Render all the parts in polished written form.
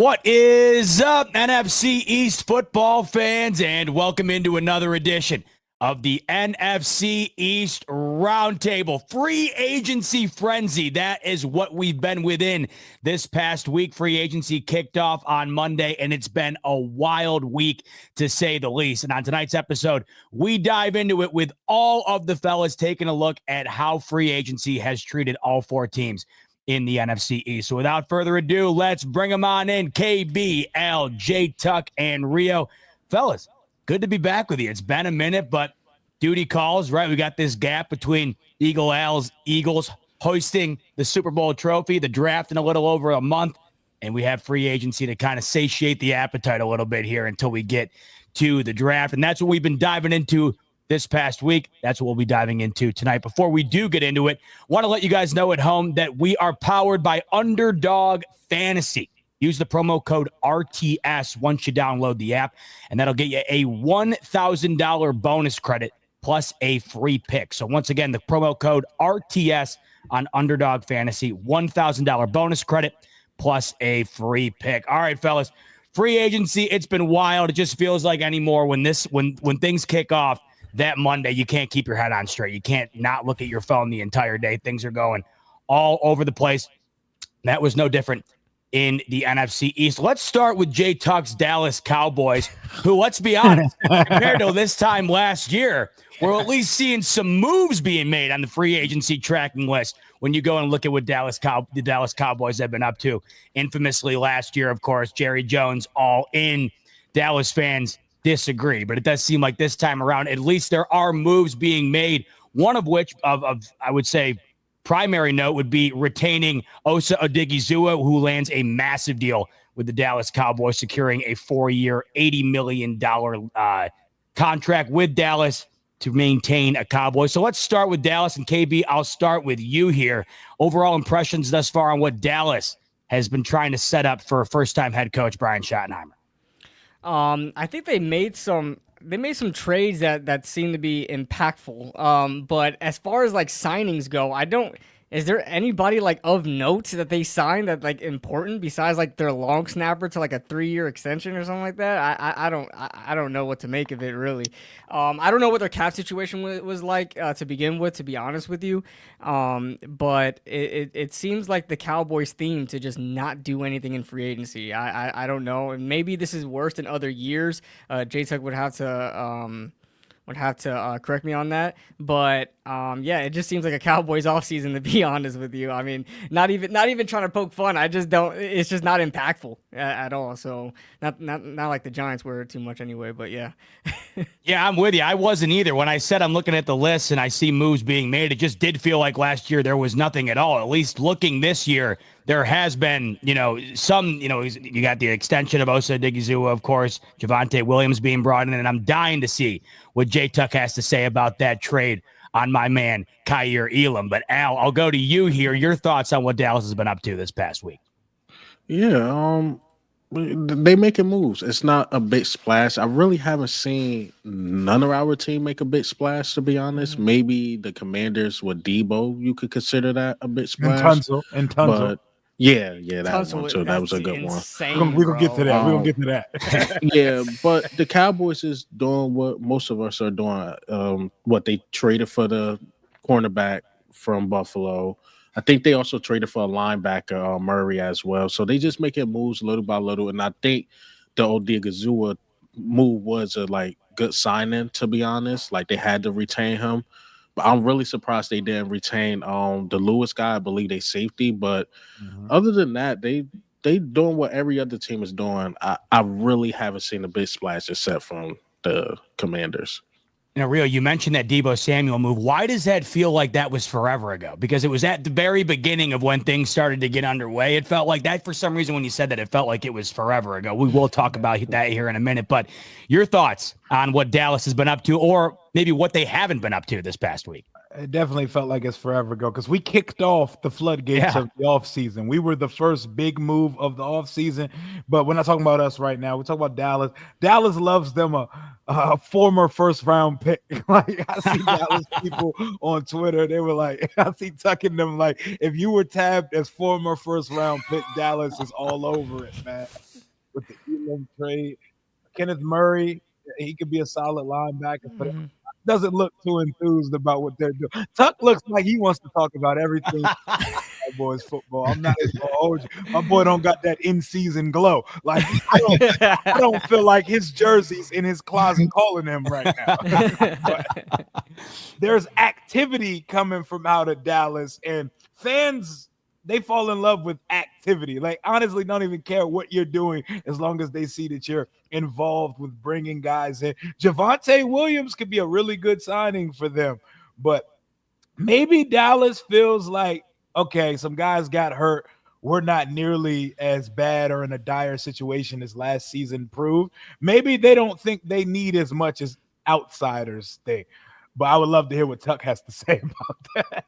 What is up, NFC East football fans, and welcome into another edition of the NFC East Roundtable. Free agency frenzy. That is what we've been within this past week. Free agency kicked off on Monday, and it's been a wild week, to say the least. And on tonight's episode, we dive into it with all of the fellas taking a look at how free agency has treated all four teams in the NFC East. So without further ado, let's bring them on in. KB, Al, J Tuck, and Rio. Fellas, good to be back with you. It's been a minute, but duty calls, right? We got this gap between Eagles hoisting the Super Bowl trophy, the draft in a little over a month, and we have free agency to kind of satiate the appetite a little bit here until we get to the draft. And that's what we've been diving into this past week. That's what we'll be diving into tonight. Before we do get into it, want to let you guys know at home that we are powered by Underdog Fantasy. Use the promo code RTS once you download the app, and that'll get you a $1,000 bonus credit plus a free pick. So once again, the promo code RTS on Underdog Fantasy, $1,000 bonus credit plus a free pick. All right, fellas, free agency, it's been wild. It just feels like anymore when things kick off that Monday, you can't keep your head on straight. You can't not look at your phone the entire day. Things are going all over the place. That was no different in the NFC East. Let's start with J Tuck's Dallas Cowboys, who, let's be honest, compared to this time last year, we're at least seeing some moves being made on the free agency tracking list when you go and look at what the Dallas Cowboys have been up to. Infamously last year, of course, Jerry Jones all in. Dallas fans disagree, but it does seem like this time around, at least there are moves being made. One of which, of I would say, primary note would be retaining Osa Odigizua, who lands a massive deal with the Dallas Cowboys, securing a 4-year, $80 million contract with Dallas to maintain a Cowboy. So let's start with Dallas, and KB, I'll start with you here. Overall impressions thus far on what Dallas has been trying to set up for first-time head coach Brian Schottenheimer. I think they made some trades that seem to be impactful. But as far as like signings go, is there anybody like of note that they signed that like important besides like their long snapper to like a 3-year extension or something like that? I don't know what to make of it really. I don't know what their cap situation was like to begin with, to be honest with you. But it seems like the Cowboys theme to just not do anything in free agency. I don't know. And maybe this is worse than other years. J-Tuck would have to correct me on that, but yeah, it just seems like a Cowboys offseason, to be honest with you. I mean, not even trying to poke fun. I just don't. It's just not impactful at all. So not like the Giants were too much anyway. But yeah. Yeah, I'm with you. I wasn't either. When I said I'm looking at the list and I see moves being made, it just did feel like last year there was nothing at all. At least looking this year, there has been, some, you got the extension of Osa Odigizua, of course, Javonte Williams being brought in, and I'm dying to see what J Tuck has to say about that trade on my man, Kaiir Elam. But Al, I'll go to you here. Your thoughts on what Dallas has been up to this past week. Yeah, they making moves. It's not a big splash. I really haven't seen none of our team make a big splash, to be honest. Maybe the Commanders with Debo, you could consider that a big splash. And Tunzel. But yeah, that one too. That was a good one. We're gonna get to that. We're gonna get to that. Yeah, but the Cowboys is doing what most of us are doing. What they traded for the cornerback from Buffalo. I think they also traded for a linebacker, Murray, as well. So they just making moves little by little, and I think the Odigizua move was a good signing, to be honest. Like, they had to retain him. But I'm really surprised they didn't retain the Lewis guy. I believe they safety. But other than that, they doing what every other team is doing. I really haven't seen a big splash except from the Commanders. Rio, you mentioned that Deebo Samuel move. Why does that feel like that was forever ago? Because it was at the very beginning of when things started to get underway. It felt like that for some reason when you said that, it felt like it was forever ago. We will talk about that here in a minute. But your thoughts on what Dallas has been up to, or maybe what they haven't been up to this past week? It definitely felt like it's forever ago because we kicked off the floodgates of the offseason. We were the first big move of the offseason. But we're not talking about us right now. We're talking about Dallas. Dallas loves them a former first-round pick. Like, I see Dallas people on Twitter. They were like, I see tucking them like, if you were tabbed as former first-round pick, Dallas is all over it, man. Elam trade. Kenneth Murray, he could be a solid linebacker, but doesn't look too enthused about what they're doing. Tuck looks like he wants to talk about everything Cowboys football. I'm not even gonna hold you. My boy don't got that in-season glow. Like I don't feel like his jersey's in his closet calling him right now. But there's activity coming from out of Dallas, and fans, they fall in love with activity. Like, honestly, don't even care what you're doing as long as they see that you're involved with bringing guys in. Javonte Williams could be a really good signing for them, but maybe Dallas feels like, okay, some guys got hurt. We're not nearly as bad or in a dire situation as last season proved. Maybe they don't think they need as much as outsiders think. But I would love to hear what Tuck has to say about that.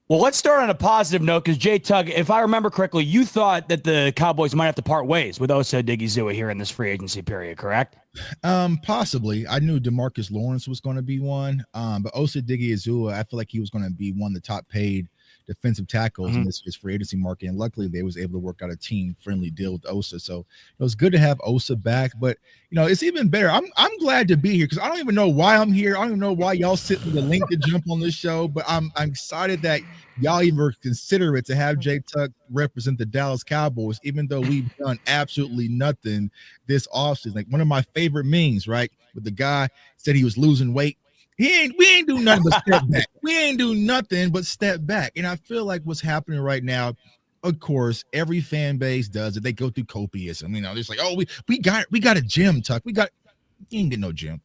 Well, let's start on a positive note, because Jay Tugg, if I remember correctly, you thought that the Cowboys might have to part ways with Osa Odighizuwa here in this free agency period, correct? Possibly. I knew DeMarcus Lawrence was going to be one, but Osa Odighizuwa, I feel like he was going to be one of the top paid defensive tackles in this year's free agency market, and luckily they was able to work out a team-friendly deal with Osa. So it was good to have Osa back, but it's even better. I'm glad to be here because I don't even know why I'm here. I don't even know why y'all sitting with the link to jump on this show, but I'm excited that y'all even consider it to have Jay Tuck represent the Dallas Cowboys, even though we've done absolutely nothing this offseason. Like one of my favorite memes, right? With the guy said he was losing weight. We ain't do nothing but step back. We ain't do nothing but step back. And I feel like what's happening right now, of course, every fan base does it. They go through copiism. It's like, oh, we got a gym, Tuck. You ain't get no gym.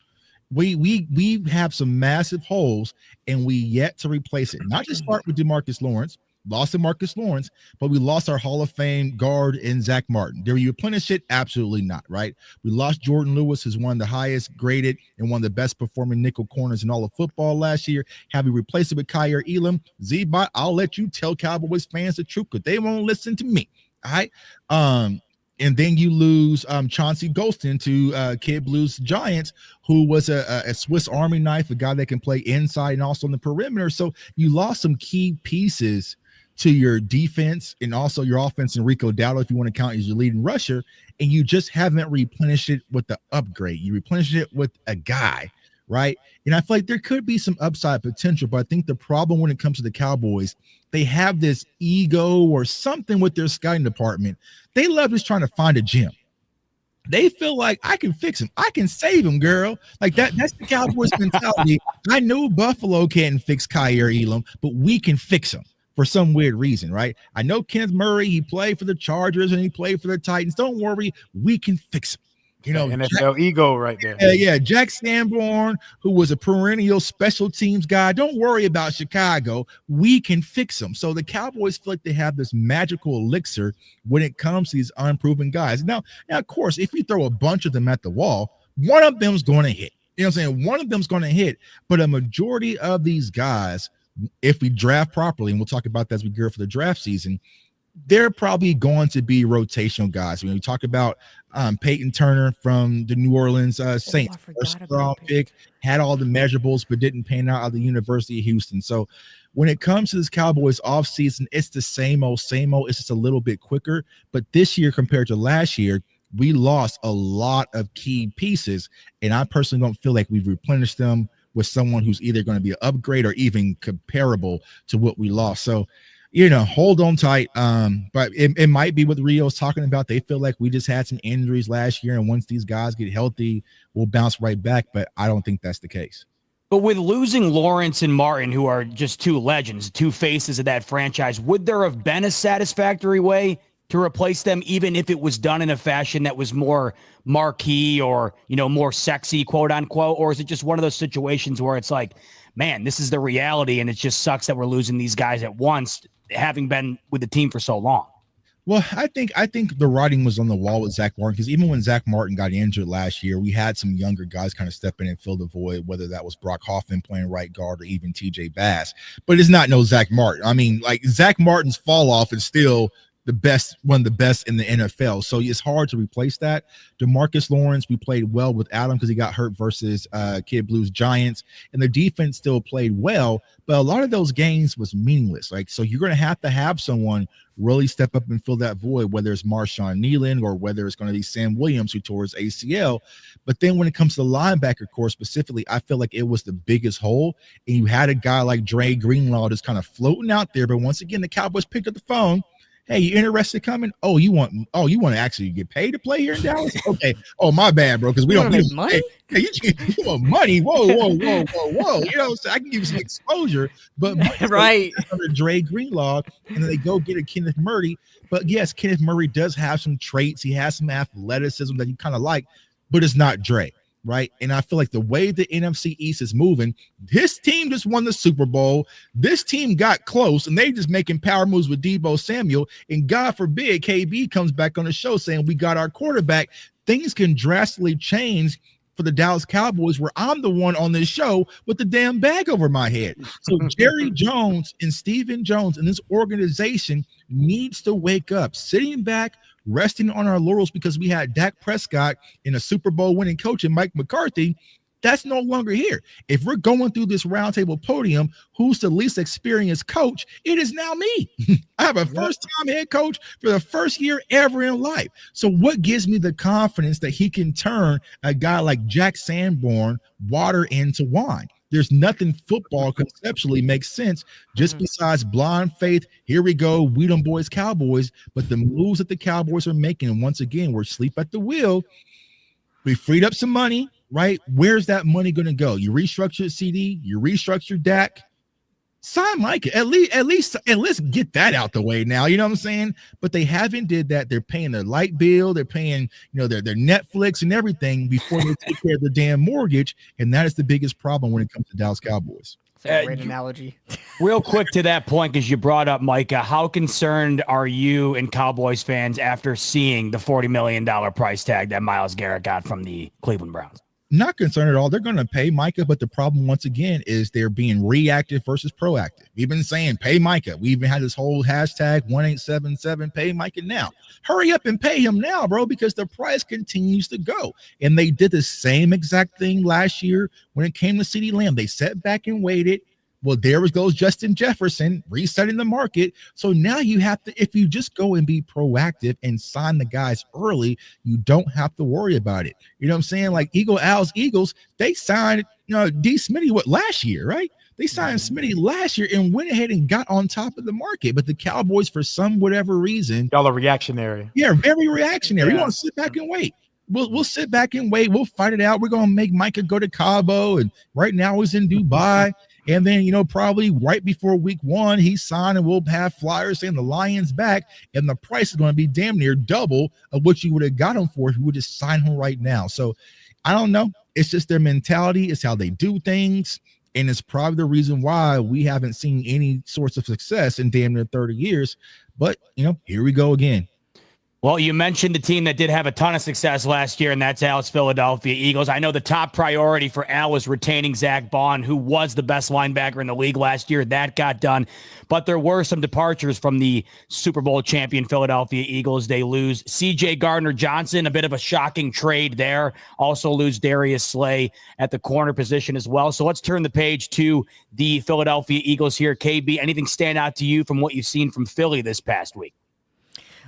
We have some massive holes, and we yet to replace it. Not just start with DeMarcus Lawrence, lost DeMarcus Lawrence, but we lost our Hall of Fame guard in Zach Martin. Did we replenish it? Absolutely not, right? We lost Jordan Lewis, who's one of the highest graded and one of the best performing nickel corners in all of football last year. Have we replaced it with Kyer Elam? Z-Bot, I'll let you tell Cowboys fans the truth because they won't listen to me, all right? And then you lose Chauncey Golston to Kid Blues Giants, who was a Swiss Army knife, a guy that can play inside and also on the perimeter. So you lost some key pieces to your defense and also your offense, and Rico Dowdle, if you want to count as your leading rusher, and you just haven't replenished it with the upgrade. You replenished it with a guy, right? And I feel like there could be some upside potential, but I think the problem when it comes to the Cowboys, they have this ego or something with their scouting department. They love just trying to find a gem. They feel like I can fix him. I can save him, girl. Like that's the Cowboys mentality. I know Buffalo can't fix Kyer Elam, but we can fix him for some weird reason, right? I know Kenneth Murray, he played for the Chargers and he played for the Titans. Don't worry, we can fix him. NFL ego right there. Yeah, Jack Sanborn, who was a perennial special teams guy. Don't worry about Chicago. We can fix them. So the Cowboys feel like they have this magical elixir when it comes to these unproven guys. Now, of course, if you throw a bunch of them at the wall, one of them's going to hit. You know what I'm saying? One of them's going to hit. But a majority of these guys, if we draft properly, and we'll talk about that as we gear for the draft season, they're probably going to be rotational guys. When we talk about Peyton Turner from the New Orleans Saints, first round pick, had all the measurables, but didn't pan out of the University of Houston. So when it comes to this Cowboys offseason, it's the same old. It's just a little bit quicker. But this year compared to last year, we lost a lot of key pieces. And I personally don't feel like we've replenished them with someone who's either going to be an upgrade or even comparable to what we lost. So, hold on tight. But it might be what Rio's talking about. They feel like we just had some injuries last year, and once these guys get healthy, we'll bounce right back. But I don't think that's the case. But with losing Lawrence and Martin, who are just two legends, two faces of that franchise, would there have been a satisfactory way to replace them, even if it was done in a fashion that was more marquee or, more sexy, quote unquote? Or is it just one of those situations where it's like, man, this is the reality, and it just sucks that we're losing these guys at once, having been with the team for so long? Well, I think the writing was on the wall with Zach Martin, because even when Zach Martin got injured last year, we had some younger guys kind of step in and fill the void, whether that was Brock Hoffman playing right guard or even TJ Bass. But it's not no Zach Martin. I mean, like, Zach Martin's fall off is still one of the best in the NFL. So it's hard to replace that. DeMarcus Lawrence, we played well without him because he got hurt versus Kid Blues Giants, and the defense still played well, but a lot of those games was meaningless. Like, so you're going to have someone really step up and fill that void, whether it's Marshawn Nealon or whether it's going to be Sam Williams who tore his ACL. But then when it comes to the linebacker core specifically, I feel like it was the biggest hole. And you had a guy like Dre Greenlaw just kind of floating out there. But once again, the Cowboys picked up the phone. Hey, you interested coming? Oh, you want to actually get paid to play here in Dallas? Okay. Oh, my bad, bro. Because we don't make money. Hey, you want money? Whoa. You know what I'm saying? I can give you some exposure, but right under Dre Greenlaw, and then they go get a Kenneth Murray. But yes, Kenneth Murray does have some traits. He has some athleticism that you kind of like, but it's not Dre. Right. And I feel like the way the NFC East is moving, his team just won the Super Bowl. This team got close and they just making power moves with Deebo Samuel. And God forbid KB comes back on the show saying we got our quarterback. Things can drastically change for the Dallas Cowboys, where I'm the one on this show with the damn bag over my head. So Jerry Jones and Stephen Jones and this organization needs to wake up. Sitting back, resting on our laurels because we had Dak Prescott in a Super Bowl winning coach and Mike McCarthy, that's no longer here. If we're going through this roundtable podium, who's the least experienced coach? It is now me. I have a first-time head coach for the first year ever in life. So what gives me the confidence that he can turn a guy like Jack Sanborn water into wine? There's nothing football conceptually makes sense just besides blind faith. Here we go. We them boys, Cowboys. But the moves that the Cowboys are making, once again, we're asleep at the wheel. We freed up some money, right? Where's that money going to go? You restructured CD, you restructured Dak. Sign Micah. At least, and let's get that out the way now. You know what I'm saying? But they haven't did that. They're paying their light bill. They're paying, their Netflix and everything before they take care of the damn mortgage. And that is the biggest problem when it comes to Dallas Cowboys. That's a great analogy. Real quick to that point, because you brought up Micah, how concerned are you and Cowboys fans after seeing the $40 million price tag that Myles Garrett got from the Cleveland Browns? Not concerned at all. They're going to pay Micah, but the problem once again is they're being reactive versus proactive. We've been saying pay Micah. We even had this whole hashtag 1877 pay Micah now. Hurry up and pay him now, bro, because the price continues to go. And they did the same exact thing last year when it came to CeeDee Lamb. They sat back and waited. Well, there goes Justin Jefferson resetting the market. So now you have to, if you just go and be proactive and sign the guys early, you don't have to worry about it. You know what I'm saying? Like Eagles, they signed, D. Smitty last year, right? They signed Smitty last year and went ahead and got on top of the market. But the Cowboys, for whatever reason, y'all are reactionary. Yeah, very reactionary. You want to sit back and wait. We'll sit back and wait. We'll fight it out. We're gonna make Micah go to Cabo, and right now he's in Dubai. And then, probably right before week 1, he signed, and we'll have flyers saying the Lions back, and the price is going to be damn near double of what you would have got him for if you would just sign him right now. So I don't know. It's just their mentality. It's how they do things. And it's probably the reason why we haven't seen any sorts of success in damn near 30 years. But, here we go again. Well, you mentioned the team that did have a ton of success last year, and that's Al's Philadelphia Eagles. I know the top priority for Al was retaining Zach Bond, who was the best linebacker in the league last year. That got done. But there were some departures from the Super Bowl champion Philadelphia Eagles. They lose C.J. Gardner-Johnson, a bit of a shocking trade there. Also lose Darius Slay at the corner position as well. So let's turn the page to the Philadelphia Eagles here. KB, anything stand out to you from what you've seen from Philly this past week?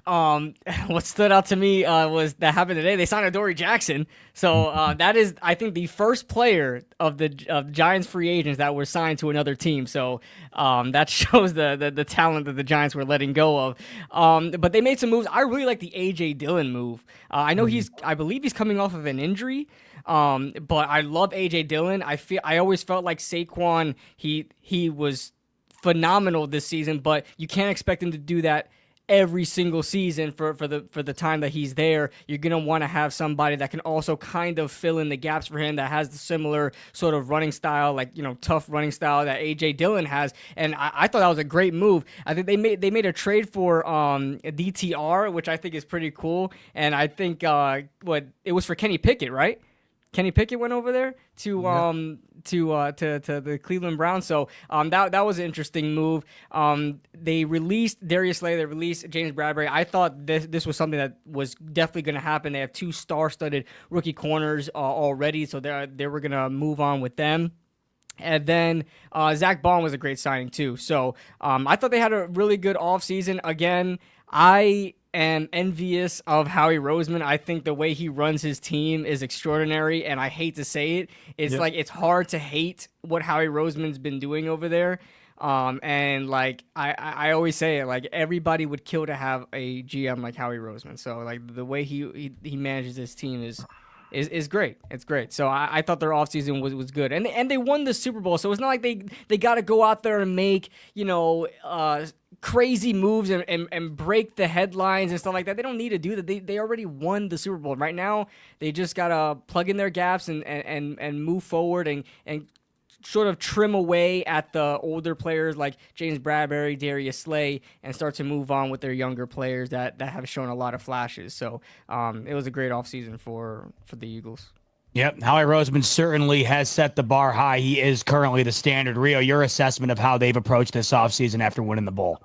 What stood out to me was that happened today. They signed Adoree Jackson, so that is, I think, the first player of the Giants free agents that were signed to another team. So that shows the talent that the Giants were letting go of. But they made some moves. I really like the A.J. Dillon move. I know I believe he's coming off of an injury. But I love A.J. Dillon. I always felt like Saquon. He was phenomenal this season, but you can't expect him to do that every single season for the time that he's there. You're going to want to have somebody that can also kind of fill in the gaps for him, that has the similar sort of running style, like, tough running style that A.J. Dillon has. And I thought that was a great move. I think they made a trade for DTR, which I think is pretty cool. And I think it was for Kenny Pickett, right? Kenny Pickett went over there to the Cleveland Browns. So that was an interesting move. They released Darius Slay. They released James Bradbury. I thought this was something that was definitely going to happen. They have 2 star-studded rookie corners already, so they were going to move on with them. And then Zach Bond was a great signing too. So I thought they had a really good offseason. Again, I am envious of Howie Roseman. I think the way he runs his team is extraordinary, and I hate to say it. It's like it's hard to hate what Howie Roseman's been doing over there. And like I always say it, like everybody would kill to have a GM like Howie Roseman. So like the way he manages his team is great. It's great. So I thought their offseason was good. And they won the Super Bowl. So it's not like they got to go out there and make, crazy moves and break the headlines and stuff like that. They don't need to do that. They already won the Super Bowl. Right now, they just got to plug in their gaps and move forward and sort of trim away at the older players like James Bradbury, Darius Slay, and start to move on with their younger players that have shown a lot of flashes. So it was a great offseason for the Eagles. Yep, Howie Roseman certainly has set the bar high. He is currently the standard. Rio, your assessment of how they've approached this offseason after winning the Bowl?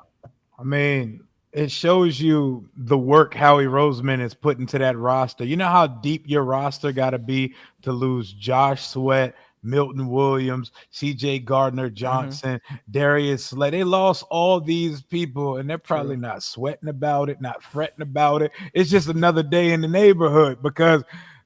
I mean, it shows you the work Howie Roseman is put into that roster. You know how deep your roster got to be to lose Josh Sweat, Milton Williams, C.J. Gardner-Johnson, Darius Slay. They lost all these people, and they're probably not sweating about it, not fretting about it. It's just another day in the neighborhood because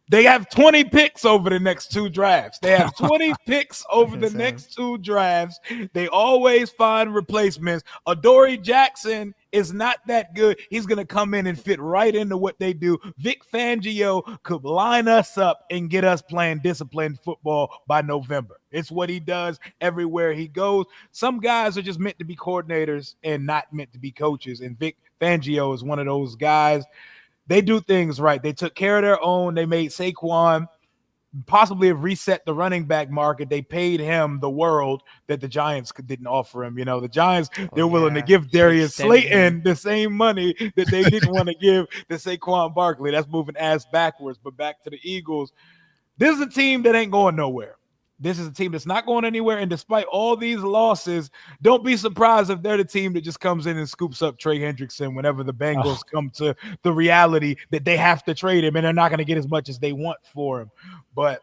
they have 20 picks over the next 2 drafts. They have 20 picks over the next 2 drafts. They always find replacements. Adoree Jackson is not that good. He's going to come in and fit right into what they do. Vic Fangio could line us up and get us playing disciplined football by November. It's what he does everywhere he goes. Some guys are just meant to be coordinators and not meant to be coaches, and Vic Fangio is one of those guys. They do things right. They took care of their own. They made Saquon possibly have reset the running back market. They paid him the world that the Giants didn't offer him. The Giants, they're willing to give Darius Slayton the same money that they didn't want to give to Saquon Barkley. That's moving ass backwards. But back to the Eagles. This is a team that ain't going nowhere. This is a team that's not going anywhere, and despite all these losses, don't be surprised if they're the team that just comes in and scoops up Trey Hendrickson whenever the Bengals come to the reality that they have to trade him, and they're not going to get as much as they want for him. But,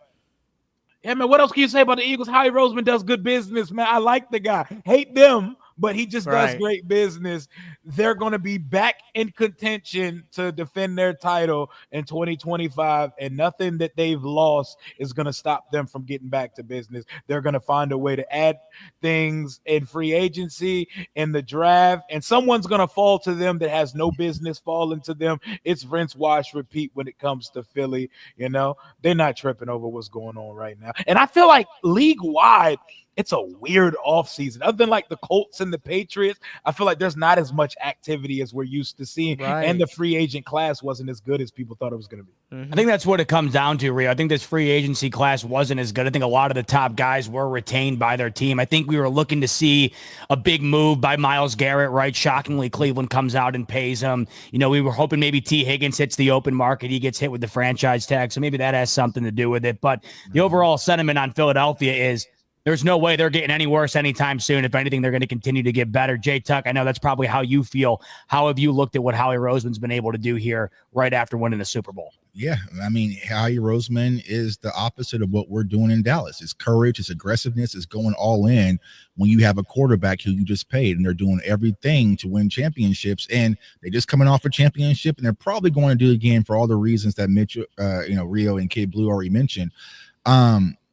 yeah, man, what else can you say about the Eagles? Howie Roseman does good business, man. I like the guy. Hate them, but he just does great business. They're going to be back in contention to defend their title in 2025, and nothing that they've lost is going to stop them from getting back to business. They're going to find a way to add things in free agency, in the draft, and someone's going to fall to them that has no business falling to them. It's rinse, wash, repeat when it comes to Philly. They're not tripping over what's going on right now. And I feel like league-wide, it's a weird offseason. Other than like the Colts and the Patriots, I feel like there's not as much activity as we're used to seeing. And the free agent class wasn't as good as people thought it was going to be. I think that's what it comes down to, Rio. I think this free agency class wasn't as good. I think a lot of the top guys were retained by their team. I think we were looking to see a big move by Myles Garrett, right? Shockingly, Cleveland comes out and pays him. We were hoping maybe T. Higgins hits the open market. He gets hit with the franchise tag. So maybe that has something to do with it. But the overall sentiment on Philadelphia is there's no way they're getting any worse anytime soon. If anything, they're going to continue to get better. Jay Tuck, I know that's probably how you feel. How have you looked at what Howie Roseman's been able to do here right after winning the Super Bowl? Yeah, I mean, Howie Roseman is the opposite of what we're doing in Dallas. It's courage, it's aggressiveness, it's going all in when you have a quarterback who you just paid, and they're doing everything to win championships. And they just coming off a championship, and they're probably going to do it again for all the reasons that Mitchell, Rio and Kid Blue already mentioned.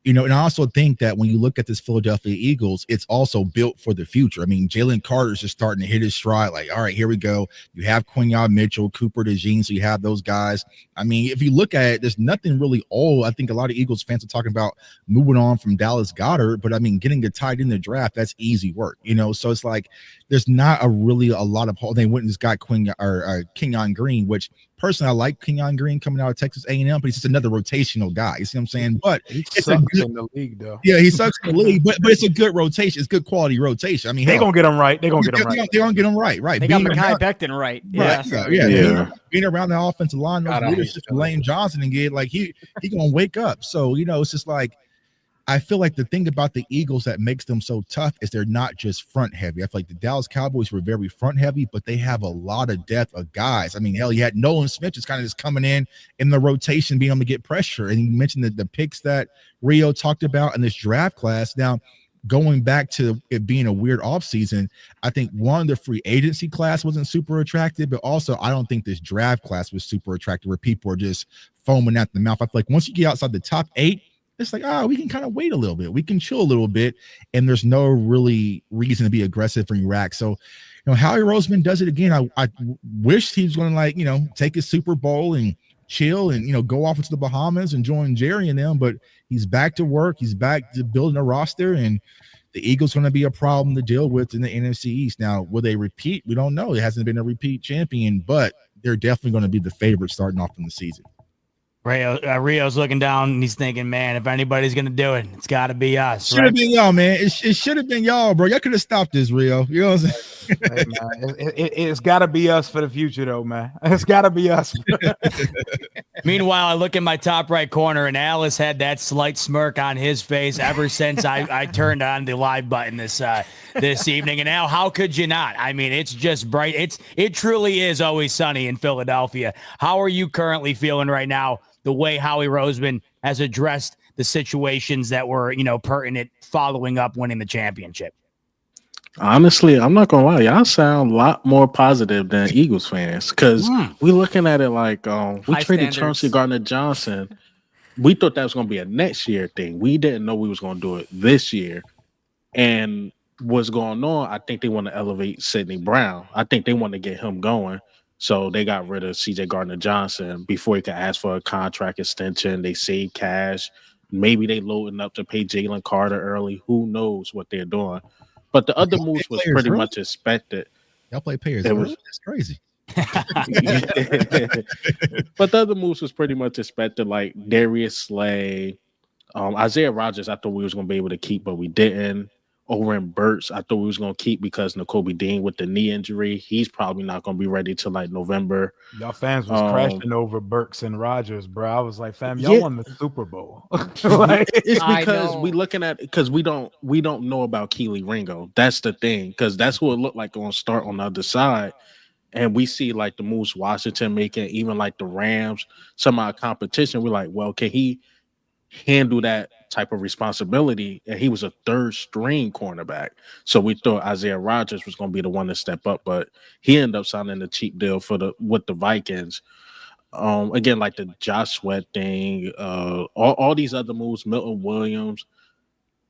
And I also think that when you look at this Philadelphia Eagles, it's also built for the future. I mean, Jalen Carter's just starting to hit his stride. Like, all right, here we go. You have Quinyon Mitchell, Cooper DeJean, so you have those guys. I mean, if you look at it, there's nothing really old. I think a lot of Eagles fans are talking about moving on from Dallas Goedert, but I mean, getting a tight end in the draft, that's easy work, So it's like there's not a lot of. They went and just got Kenyon Green, which personally, I like Kenyon Green coming out of Texas A&M, but he's just another rotational guy. You see what I'm saying? But He it's sucks a good, in the league, though. yeah, he sucks in the league, but it's a good rotation. It's good quality rotation. I mean, They hell, gonna get him right. They gonna get him right. They're gonna get him right. They got Mekhi Becton right. Right. So, Being around the offensive line, those God, I hate leadership, that. Lane Johnson, and get like he gonna wake up. So it's just like I feel like the thing about the Eagles that makes them so tough is they're not just front heavy. I feel like the Dallas Cowboys were very front heavy, but they have a lot of depth of guys. I mean, hell, you had Nolan Smith just kind of just coming in the rotation, being able to get pressure. And you mentioned the picks that Rio talked about in this draft class. Now, going back to it being a weird offseason, I think one, the free agency class wasn't super attractive, but also I don't think this draft class was super attractive where people are just foaming at the mouth. I feel like once you get outside the top 8, it's like, we can kind of wait a little bit. We can chill a little bit, and there's no really reason to be aggressive for Iraq. So, Howie Roseman does it again. I wish he was going to take a Super Bowl and chill and go off into the Bahamas and join Jerry and them, but he's back to work. He's back to building a roster, and the Eagles going to be a problem to deal with in the NFC East. Now, will they repeat? We don't know. It hasn't been a repeat champion, but they're definitely going to be the favorite starting off in the season. Rio's looking down and he's thinking, man, if anybody's going to do it, it's got to be us. Should have been y'all, man. It should have been y'all, bro. Y'all could have stopped this, Rio. You know what I'm saying? Hey, man, it's got to be us for the future, though, man. It's got to be us. Meanwhile, I look in my top right corner, and Alice had that slight smirk on his face ever since I turned on the live button this evening. And now, how could you not? I mean, it's just bright. It truly is always sunny in Philadelphia. How are you currently feeling right now? The way Howie Roseman has addressed the situations that were, pertinent following up winning the championship. Honestly, I'm not gonna lie, y'all sound a lot more positive than Eagles fans because we looking at it like we High traded standards. Chauncey Gardner-Johnson. We thought that was gonna be a next year thing. We didn't know we was gonna do it this year. And what's going on? I think they want to elevate Sidney Brown. I think they want to get him going. So they got rid of CJ Gardner-Johnson before he could ask for a contract extension. They saved cash. Maybe they loading up to pay Jalen Carter early. Who knows what they're doing? But the other moves was pretty much expected. Y'all play players. That's crazy. But the other moves was pretty much expected, like Darius Slay, Isaiah Rodgers. I thought we was gonna be able to keep, but we didn't. Oren Burks, I thought we was gonna keep because Nakobe Dean with the knee injury. He's probably not gonna be ready till like November. Y'all fans was crashing over Burks and Rodgers, bro. I was like, fam, y'all won the Super Bowl. It's because we looking at because we don't know about Keely Ringo. That's the thing, because that's who it looked like going to start on the other side. And we see like the moves Washington making, even like the Rams, some of our competition. We're like, well, can he handle that type of responsibility? And he was a third string cornerback. So we thought Isaiah Rodgers was going to be the one to step up, but he ended up signing a cheap deal with the Vikings. Again, like the Josh Sweat thing, all these other moves, Milton Williams,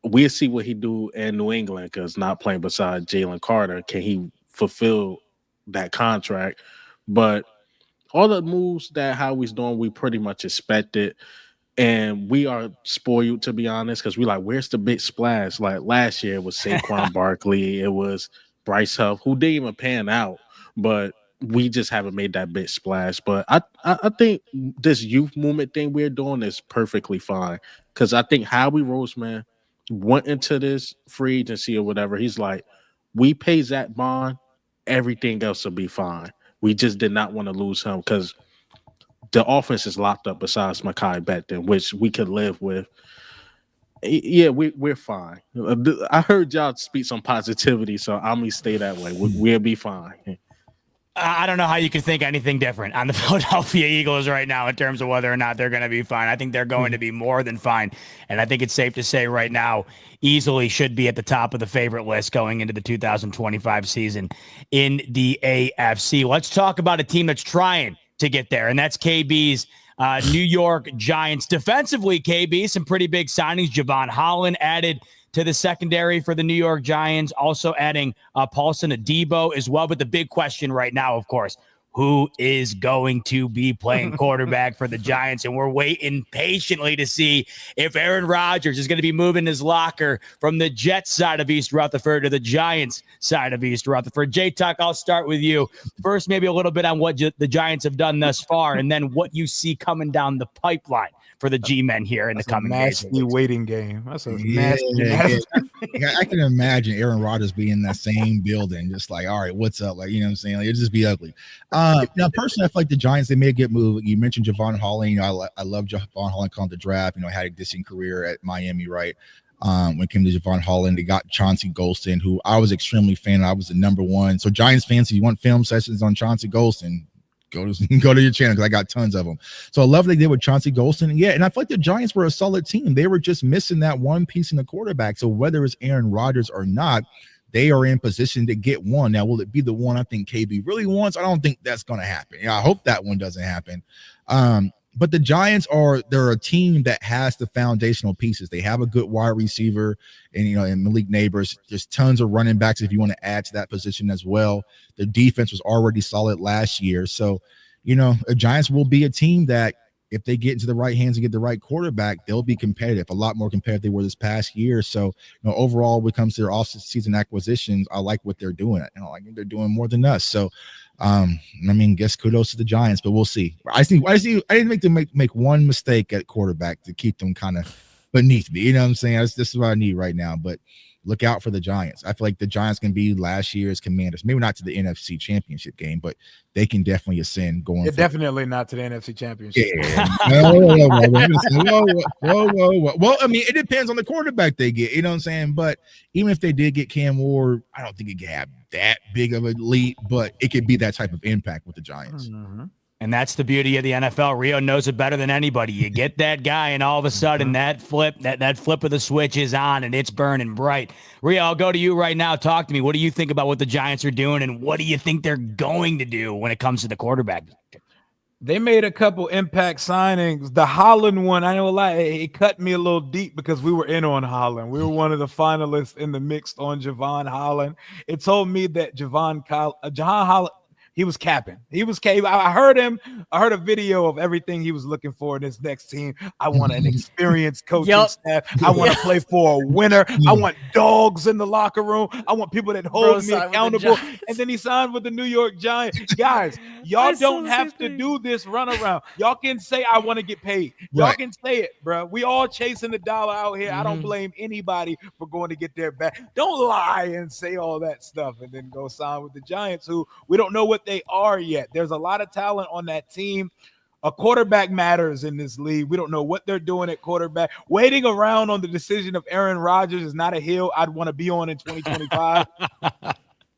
we'll see what he do in New England because not playing beside Jalen Carter. Can he fulfill that contract? But all the moves that Howie's doing, we pretty much expected. And we are spoiled, to be honest, because we like, where's the big splash? Like last year it was Saquon Barkley, it was Bryce Huff, who didn't even pan out, but we just haven't made that big splash. But I think this youth movement thing we're doing is perfectly fine, because I think Howie Roseman went into this free agency or whatever. He's like, we pay Zach Bond, everything else will be fine. We just did not want to lose him because the offense is locked up besides Mekhi Becton, which we could live with. Yeah, we're fine. I heard y'all speak some positivity, so I'm going to stay that way. We'll be fine. I don't know how you could think anything different on the Philadelphia Eagles right now in terms of whether or not they're going to be fine. I think they're going to be more than fine. And I think it's safe to say right now, easily should be at the top of the favorite list going into the 2025 season in the AFC. Let's talk about a team that's trying to get there, and that's KB's New York Giants. Defensively, KB, some pretty big signings. Javon Holland added to the secondary for the New York Giants, also adding Paulson Adebo as well. But the big question right now, of course, who is going to be playing quarterback for the Giants. And we're waiting patiently to see if Aaron Rodgers is going to be moving his locker from the Jets side of East Rutherford to the Giants side of East Rutherford. J-Tuck, I'll start with you. First, maybe a little bit on what the Giants have done thus far, and then what you see coming down the pipeline for the G-men here in the coming days. Nasty waiting game. That's a Yeah, nasty. I can imagine Aaron Rodgers being in that same building, just like, all right, what's up? Like, you know what I'm saying? Like, it'd just be ugly. Now, personally, I feel like the Giants, they may get moved. You mentioned Javon Holland. You know, I love Javon Holland coming to the draft. You know, had a decent career at Miami, right? When it came to Javon Holland, they got Chauncey Golston, who I was extremely fan of. I was the number one. So Giants fans, if you want film sessions on Chauncey Golston, go to your channel because I got tons of them. So I love what they did with Chauncey Golston. Yeah, and I feel like the Giants were a solid team. They were just missing that one piece in the quarterback. So whether it's Aaron Rodgers or not, they are in position to get one. Now, will it be the one I think KB really wants? I don't think that's going to happen. Yeah, I hope that one doesn't happen. But the Giants they're a team that has the foundational pieces. They have a good wide receiver and, you know, and Malik Neighbors. There's tons of running backs if you want to add to that position as well. The defense was already solid last year. So, you know, the Giants will be a team that if they get into the right hands and get the right quarterback, they'll be competitive, a lot more competitive than they were this past year. So, you know, overall, when it comes to their off-season acquisitions, I like what they're doing. You know, I think they're doing more than us. So, I mean, guess kudos to the Giants, but we'll see. I didn't make them make one mistake at quarterback to keep them kind of beneath me. You know what I'm saying? This is what I need right now. But look out for the Giants. I feel like the Giants can be last year's Commanders. Maybe not to the NFC Championship game, but they can definitely ascend going. They're definitely not to the NFC Championship. Yeah. Whoa. Well, I mean, it depends on the quarterback they get. You know what I'm saying? But even if they did get Cam Ward, I don't think it could have that big of a lead, but it could be that type of impact with the Giants. Mm-hmm. And that's the beauty of the NFL. Rio knows it better than anybody. You get that guy, and all of a sudden that flip of the switch is on, and it's burning bright. Rio, I'll go to you right now. Talk to me. What do you think about what the Giants are doing, and what do you think they're going to do when it comes to the quarterback? They made a couple impact signings. The Holland one, I know a lot. It cut me a little deep because we were in on Holland. We were one of the finalists in the mix on Javon Holland. It told me that Javon Holland, he was capping. I heard him. I heard a video of everything he was looking for in his next team. I want an experienced coaching staff. I want to play for a winner. I want dogs in the locker room. I want people that hold me accountable. And then he signed with the New York Giants. Guys, y'all don't have to do this runaround. Y'all can say, I want to get paid. Y'all can say it, bro. We all chasing the dollar out here. I don't blame anybody for going to get their back. Don't lie and say all that stuff and then go sign with the Giants, who we don't know what they are yet. There's a lot of talent on that team. A quarterback matters in this league. We don't know what they're doing at quarterback. Waiting around on the decision of Aaron Rodgers is not a hill I'd want to be on in 2025.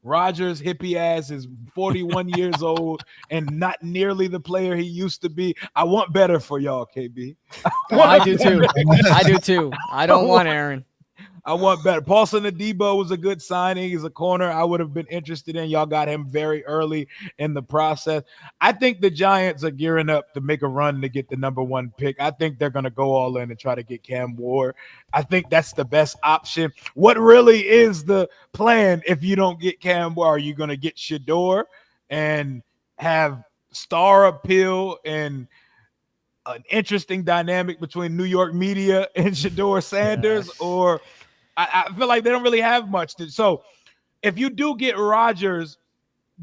Rodgers, hippie ass, is 41 years old and not nearly the player he used to be. I want better for y'all, KB. I do too. I don't want Aaron. I want better. Paulson Adebo was a good signing. He's a corner I would have been interested in. Y'all got him very early in the process. I think the Giants are gearing up to make a run to get the number one pick. I think they're going to go all in and try to get Cam Ward. I think that's the best option. What really is the plan if you don't get Cam Ward? Are you going to get Shador and have star appeal and an interesting dynamic between New York media and Shador Sanders? Yes. Or I feel like they don't really have much to. So if you do get Rodgers,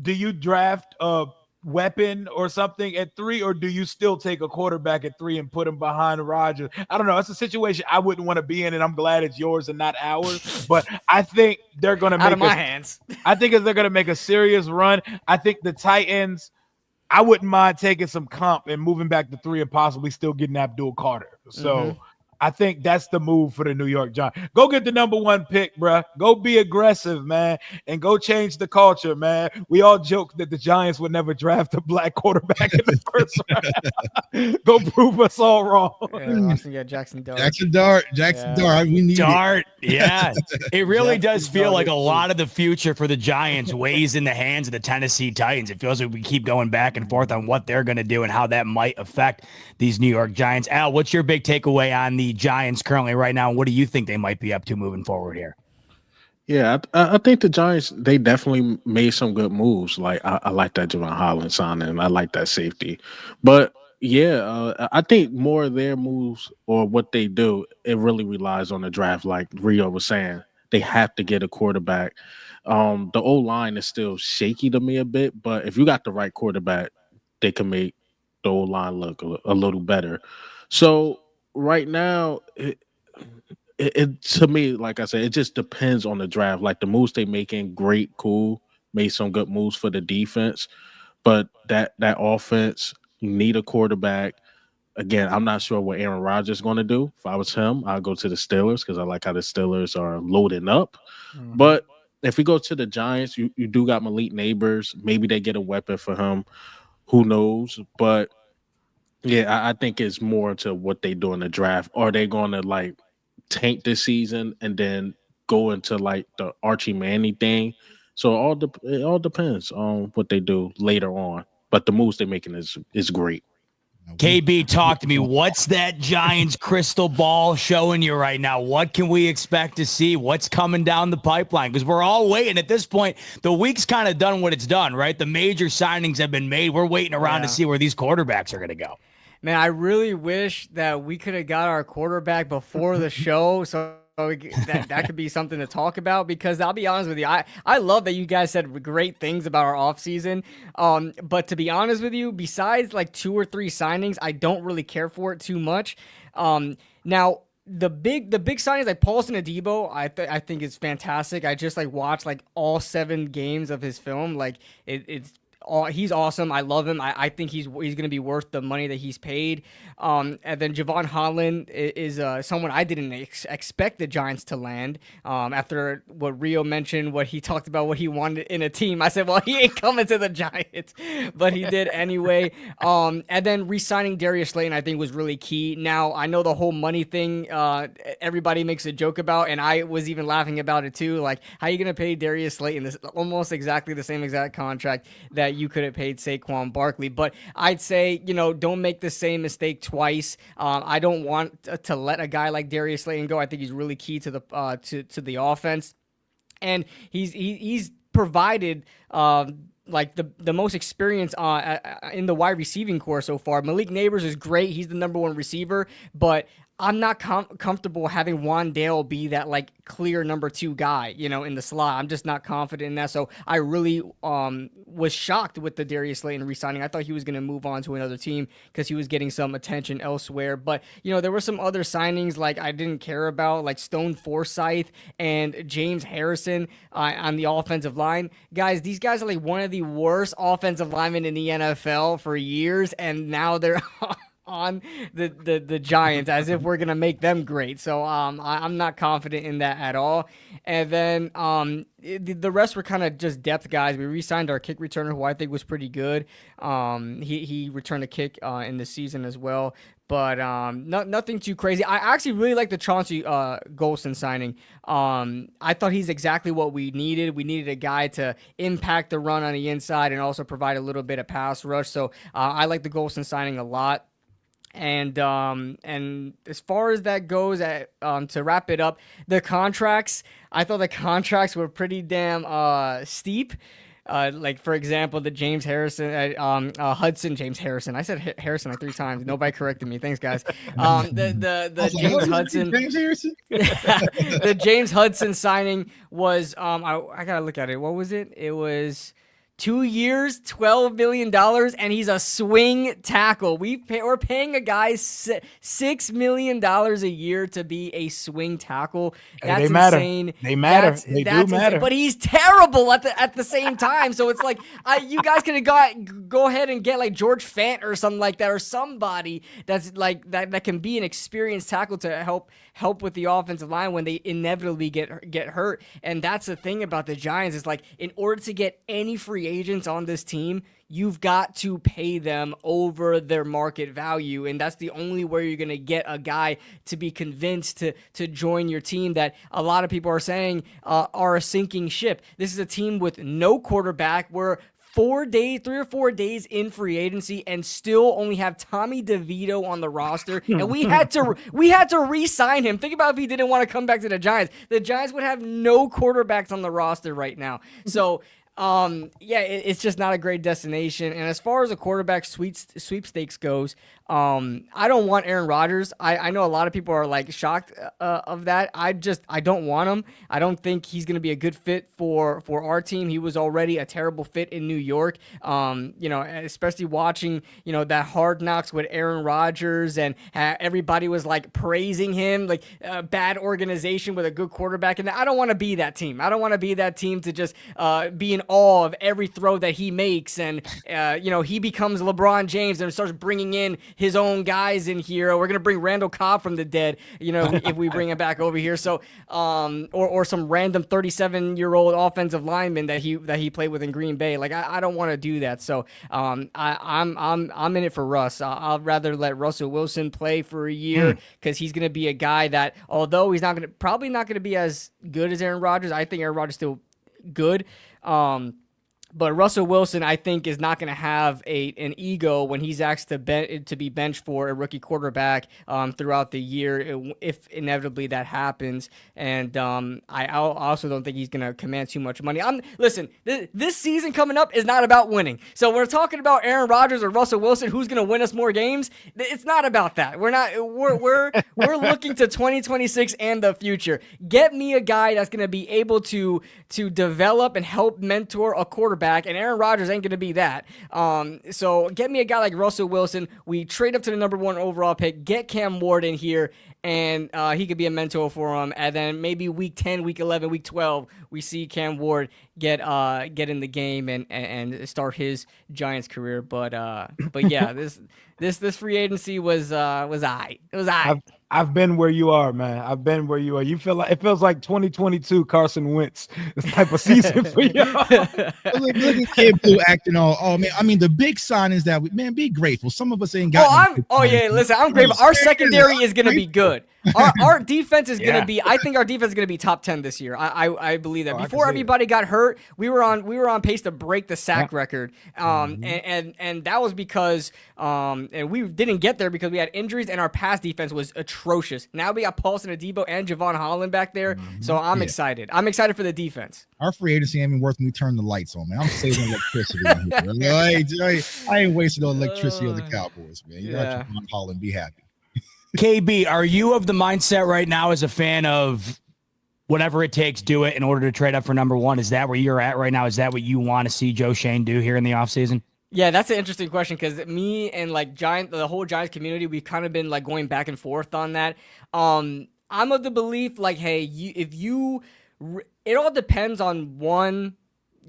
do you draft a weapon or something at 3, or do you still take a quarterback at 3 and put him behind Rodgers? I don't know. It's a situation I wouldn't want to be in, and I'm glad it's yours and not ours. But I think they're going to make out of my hands. I think they're going to make a serious run. I think the Titans, I wouldn't mind taking some comp and moving back to 3 and possibly still getting Abdul Carter. So I think that's the move for the New York Giants. Go get the number one pick, bruh. Go be aggressive, man, and go change the culture, man. We all joke that the Giants would never draft a black quarterback in the first round. Go prove us all wrong. Yeah, Jackson Dart. Jackson Dart. We need Dart. Yeah. It really does feel like a lot of the future for the Giants weighs in the hands of the Tennessee Titans. It feels like we keep going back and forth on what they're going to do and how that might affect these New York Giants. Al, what's your big takeaway on the Giants currently right now? And what do you think they might be up to moving forward here? Yeah, I think the Giants they definitely made some good moves. Like I like that Javon Holland signing, and I like that safety. But yeah, I think more of their moves or what they do, it really relies on the draft. Like Rio was saying, they have to get a quarterback. The O line is still shaky to me a bit, but if you got the right quarterback, they can make the O line look a little better. So right now, it to me, like I said, it just depends on the draft. Like the moves they making, great, cool, made some good moves for the defense, but that offense, you need a quarterback. Again, I'm not sure what Aaron Rodgers is going to do. If I was him, I'd go to the Steelers because I like how the Steelers are loading up. Mhm. But if we go to the Giants, you do got Malik Neighbors. Maybe they get a weapon for him. Who knows? But yeah, I think it's more to what they do in the draft. Are they going to like tank this season and then go into like the Archie Manning thing? So it all depends on what they do later on. But the moves they're making is great. KB, talk to me. What's that Giants crystal ball showing you right now? What can we expect to see? What's coming down the pipeline? Because we're all waiting at this point. The week's kind of done what it's done, right? The major signings have been made. We're waiting around to see where these quarterbacks are going to go. Man, I really wish that we could have got our quarterback before the show, so that could be something to talk about. Because I'll be honest with you, I love that you guys said great things about our offseason. But to be honest with you, besides like 2 or 3 signings, I don't really care for it too much. Now the big signings like Paulson Adebo, I think is fantastic. I just like watched like all 7 games of his film. Like it's. He's awesome. I love him. I think he's going to be worth the money that he's paid. And then Javon Holland is someone I didn't expect the Giants to land. After what Rio mentioned, what he talked about, what he wanted in a team, I said, well, he ain't coming to the Giants, but he did anyway. And then re-signing Darius Slayton, I think, was really key. Now, I know the whole money thing, everybody makes a joke about, and I was even laughing about it too. Like, how are you going to pay Darius Slayton this almost exactly the same exact contract that you could have paid Saquon Barkley? But I'd say, don't make the same mistake twice. I don't want to let a guy like Darius Slayton go. I think he's really key to the to the offense, and he's provided like the most experience in the wide receiving core so far. Malik Neighbors is great. He's the number 1 receiver, but I'm not comfortable having Wandale be that like clear number 2 guy, in the slot. I'm just not confident in that. So I really was shocked with the Darius Slayton re-signing. I thought he was going to move on to another team because he was getting some attention elsewhere. But, there were some other signings like I didn't care about, like Stone Forsythe and James Harrison on the offensive line. Guys, these guys are like one of the worst offensive linemen in the NFL for years, and now they're on the Giants as if we're gonna make them great. So I'm not confident in that at all. And then the rest were kind of just depth guys. We re-signed our kick returner, who I think was pretty good. He returned a kick in the season as well. But nothing too crazy. I actually really like the Chauncey Golston signing. I thought he's exactly what we needed. We needed a guy to impact the run on the inside and also provide a little bit of pass rush. So I like the Golston signing a lot. And as far as that goes, to wrap it up, the contracts, I thought the contracts were pretty damn steep. Like, for example, the James Harrison, James Harrison. I said Harrison like 3 times. Nobody corrected me. Thanks, guys. The James Hudson. James Harrison. The James Hudson signing was, I got to look at it. What was it? It was 2 years, $12 million, and he's a swing tackle. We're paying a guy $6 million a year to be a swing tackle. That's insane. They matter. They do matter. But he's terrible at the same time. So it's like you guys could go ahead and get like George Fant or something like that, or somebody that's like that can be an experienced tackle to help with the offensive line when they inevitably get hurt. And that's the thing about the Giants is like, in order to get any free agents on this team, you've got to pay them over their market value, and that's the only way you're going to get a guy to be convinced to join your team that a lot of people are saying are a sinking ship. This is a team with no quarterback. We're 3 or 4 days in free agency and still only have Tommy DeVito on the roster, and we had to re-sign him. Think about if he didn't want to come back to the Giants. The Giants would have no quarterbacks on the roster right now. So it's just not a great destination. And as far as a quarterback sweepstakes goes, I don't want Aaron Rodgers. I know a lot of people are like shocked of that. I don't want him. I don't think he's going to be a good fit for our team. He was already a terrible fit in New York. Especially watching, that Hard Knocks with Aaron Rodgers, and everybody was like praising him, like a bad organization with a good quarterback. And I don't want to be that team. I don't want to be that team to just be in awe of every throw that he makes. And, he becomes LeBron James and starts bringing in his own guys in here. We're gonna bring Randall Cobb from the dead, if we bring him back over here. So, or some random 37-year-old offensive lineman that he played with in Green Bay. Like I don't want to do that. So, I'm in it for Russ. I'll rather let Russell Wilson play for a year because he's gonna be a guy that, although he's probably not gonna be as good as Aaron Rodgers. I think Aaron Rodgers is still good. But Russell Wilson, I think, is not going to have an ego when he's asked to be benched for a rookie quarterback throughout the year, if inevitably that happens. And I also don't think he's going to command too much money. Listen, this season coming up is not about winning. So we're talking about Aaron Rodgers or Russell Wilson, who's going to win us more games. It's not about that. We're looking to 2026 and the future. Get me a guy that's going to be able to develop and help mentor a quarterback. And Aaron Rodgers ain't going to be that. So get me a guy like Russell Wilson. We trade up to the number 1 overall pick, get Cam Ward in here, and he could be a mentor for him. And then maybe week 10, week 11, week 12, we see Cam Ward get in the game and start his Giants career. But yeah, this free agency was aight. It was aight. I've been where you are, man. I've been where you are. It feels like 2022 Carson Wentz, this type of season for you. Look at Kid Blue acting all. Oh man, I mean the big sign is that be grateful. Some of us ain't got. Listen, I'm grateful. Our secondary is gonna be good. Our defense is gonna be. I think our defense is gonna be top 10 this year. I believe that. Before everybody got hurt, we were on pace to break the sack record. And that was because and we didn't get there because we had injuries and our pass defense was atrocious. Now we got Paulson Adebo and Javon Holland back there, so I'm excited. I'm excited for the defense. Our free agency ain't even worth me turning the lights on, man. I'm saving electricity on here. I ain't wasting no electricity on the Cowboys, man. You got Javon Holland, be happy. KB, are you of the mindset right now as a fan of whatever it takes, do it in order to trade up for number 1? Is that where you're at right now? Is that what you want to see Joe Shane do here in the offseason? Yeah, that's an interesting question because me and the whole Giants community, we've kind of been going back and forth on that. I'm of the belief hey, it all depends on one,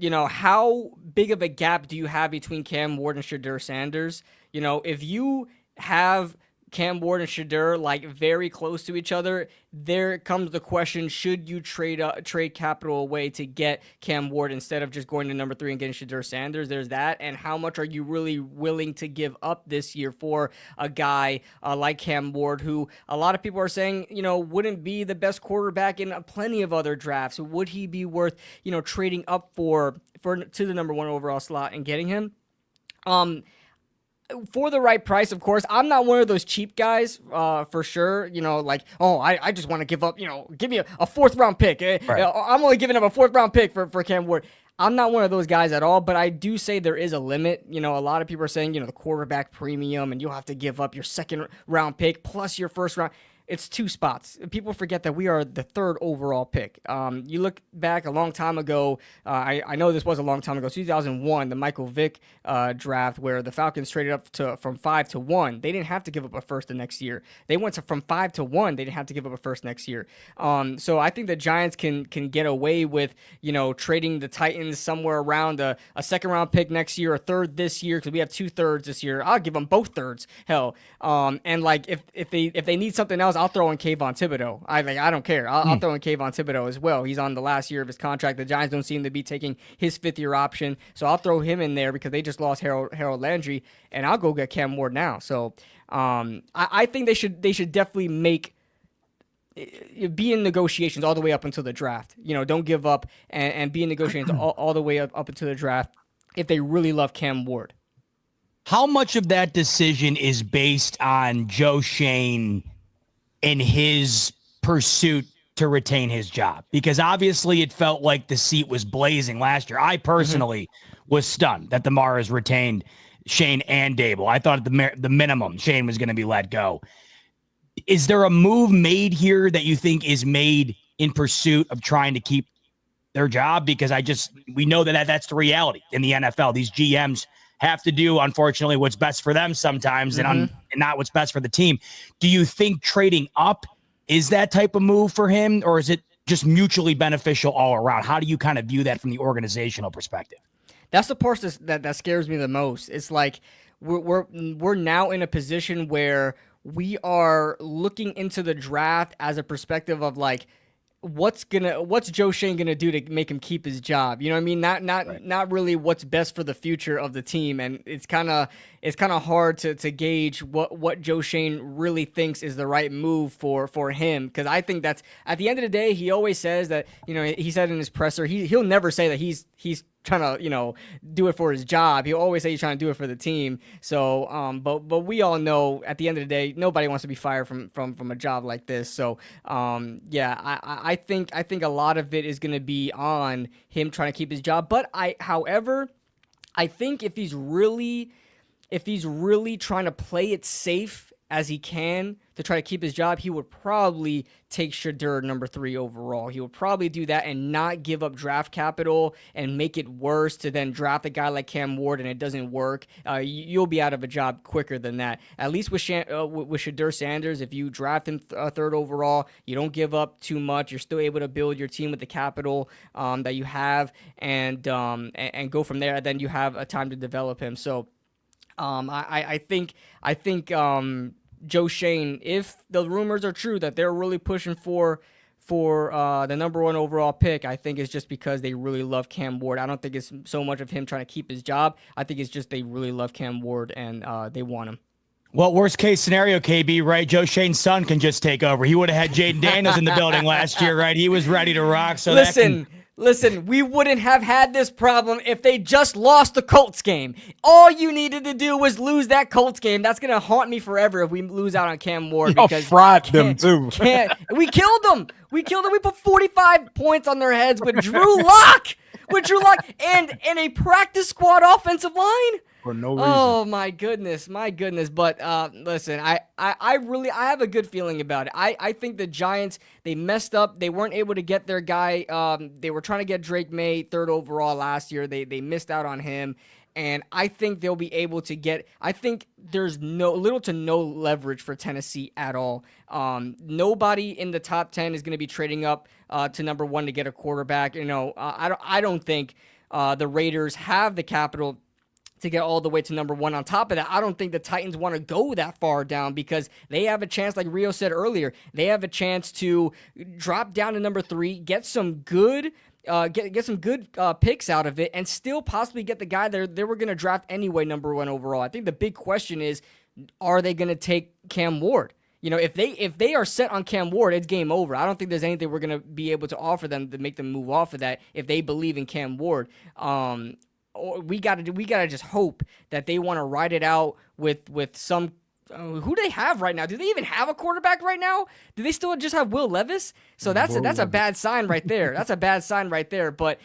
how big of a gap do you have between Cam Ward and Shadur Sanders? If you have Cam Ward and Shadur very close to each other, there comes the question, should you trade capital away to get Cam Ward instead of just going to number 3 and getting Shadur Sanders? There's that. And how much are you really willing to give up this year for a guy like Cam Ward, who a lot of people are saying, wouldn't be the best quarterback in plenty of other drafts? Would he be worth, trading up to the number 1 overall slot and getting him? For the right price, of course. I'm not one of those cheap guys, for sure. I just want to give up, give me a 4th round pick. Right. I'm only giving up a 4th round pick for Cam Ward. I'm not one of those guys at all, but I do say there is a limit. A lot of people are saying, the quarterback premium, and you'll have to give up your 2nd round pick plus your 1st round. It's 2 spots. People forget that we are the 3rd overall pick. You look back a long time ago. I know this was a long time ago. 2001, the Michael Vick draft, where the Falcons traded up from 5 to 1. They didn't have to give up a 1st the next year. They went from 5 to 1. They didn't have to give up a 1st next year. So I think the Giants can get away with trading the Titans somewhere around a 2nd round pick next year, a 3rd this year, because we have 2 thirds this year. I'll give them both 3rds. Hell, and if they need something else, I'll throw in Kayvon Thibodeau. I don't care. I'll throw in Kayvon Thibodeau as well. He's on the last year of his contract. The Giants don't seem to be taking his 5th-year option, so I'll throw him in there because they just lost Harold Landry, and I'll go get Cam Ward now. So I think they should definitely be in negotiations all the way up until the draft. Don't give up and be in negotiations all the way up until the draft. if they really love Cam Ward. How much of that decision is based on Joe Shane and his pursuit to retain his job? Because obviously it felt like the seat was blazing last year. I personally was stunned that the Maras retained Shane and Dable. I thought at the minimum Shane was going to be let go. Is there a move made here that you think is made in pursuit of trying to keep their job? Because we know that's the reality in the NFL. These GMs have to do, unfortunately, what's best for them sometimes and not what's best for the team. Do you think trading up is that type of move for him, or is it just mutually beneficial all around? How do you kind of view that from the organizational perspective? That's the part that scares me the most. It's like we're now in a position where we are looking into the draft as a perspective of like, what's Joe Shane gonna do to make him keep his job? You know what I mean? Not really what's best for the future of the team. And it's kind of hard to gauge what Joe Shane really thinks is the right move for him. Because I think that's, at the end of the day, he always says that, he said in his presser, he'll never say that he's trying to, do it for his job. He'll always say he's trying to do it for the team. So, but we all know at the end of the day, nobody wants to be fired from a job like this. So, I think a lot of it is going to be on him trying to keep his job. But however, I think if he's really trying to play it safe as he can to try to keep his job, he would probably take Shedeur number 3 overall. He would probably do that and not give up draft capital and make it worse to then draft a guy like Cam Ward and it doesn't work. You'll be out of a job quicker than that. At least with Shedeur Sanders, if you draft him 3rd overall, you don't give up too much. You're still able to build your team with the capital that you have and go from there. And then you have a time to develop him. So I think Joe Shane, if the rumors are true that they're really pushing for the number 1 overall pick, I think it's just because they really love Cam Ward. I don't think it's so much of him trying to keep his job. I think it's just they really love Cam Ward and they want him. Well, worst case scenario, KB, right? Joe Shane's son can just take over. He would have had Jaden Daniels in the building last year, right? He was ready to rock. So Listen, we wouldn't have had this problem if they just lost the Colts game. All you needed to do was lose that Colts game. That's going to haunt me forever if we lose out on Cam Ward. Y'all fried them, too. We killed them. We put 45 points on their heads with Drew Lock. And a practice squad offensive line. For no reason. Oh my goodness. But listen, I have a good feeling about it. I think the Giants, they messed up. They weren't able to get their guy. They were trying to get Drake May 3rd overall last year. They missed out on him. And I think they'll be able to get. I think there's little to no leverage for Tennessee at all. Nobody in the top 10 is going to be trading up to number 1 to get a quarterback. I don't think the Raiders have the capital to get all the way to number 1. On top of that, I don't think the Titans want to go that far down because they have a chance, like Rio said earlier, they have a chance to drop down to number 3, get some good picks out of it, and still possibly get the guy they were going to draft anyway, number 1 overall. I think the big question is, are they going to take Cam Ward? If they are set on Cam Ward, it's game over. I don't think there's anything we're going to be able to offer them to make them move off of that if they believe in Cam Ward. We gotta just hope that they want to ride it out with some. Who do they have right now? Do they even have a quarterback right now? Do they still just have Will Levis? So that's a bad sign right there. That's a bad sign right there. But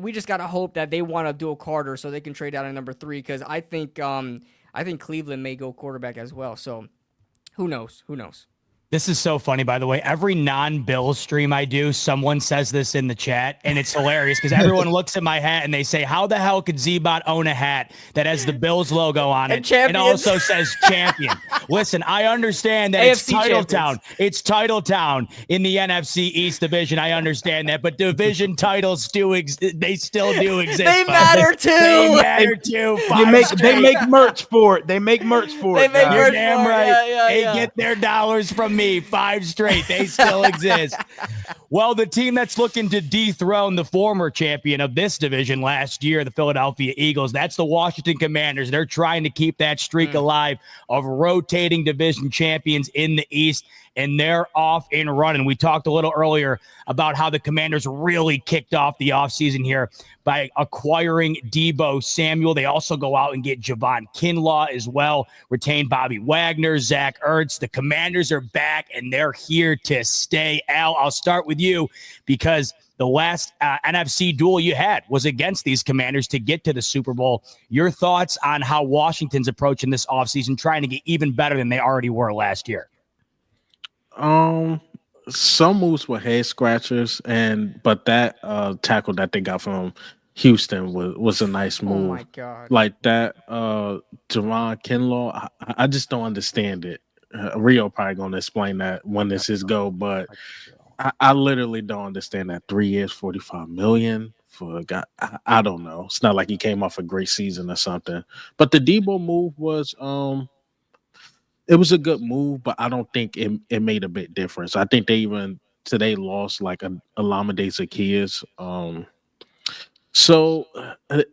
we just gotta hope that they want to do a Carter so they can trade out at number 3 because I think Cleveland may go quarterback as well. So who knows? This is so funny, by the way. Every non-Bills stream I do, someone says this in the chat, and it's hilarious because everyone looks at my hat and they say, how the hell could Z-Bot own a hat that has the Bills logo on it and also says champion? Listen, I understand that it's Titletown. It's Titletown in the NFC East division. I understand that, but division titles they still do exist. They matter too. They matter too. They make merch for it. You're damn right. They get their dollars from me 5 straight. They still exist. Well, the team that's looking to dethrone the former champion of this division last year, the Philadelphia Eagles, that's the Washington Commanders. They're trying to keep that streak alive of rotating division champions in the East. and they're off and running. We talked a little earlier about how the Commanders really kicked off the offseason here by acquiring Deebo Samuel. They also go out and get Javon Kinlaw as well, retain Bobby Wagner, Zach Ertz. The Commanders are back, and they're here to stay. Al, I'll start with you because the last NFC duel you had was against these Commanders to get to the Super Bowl. Your thoughts on how Washington's approaching this offseason, trying to get even better than they already were last year? Some moves were head scratchers, but that tackle that they got from Houston was a nice move. Oh my God! Like that, Javon Kinlaw. I just don't understand it. Rio probably gonna explain that when this is go, but I literally don't understand that. 3 years, $45 million for a guy. I don't know. It's not like he came off a great season or something. But the Deebo move was it was a good move, but I don't think it made a big difference. I think they even today lost like a Olamide Zaccheaus. So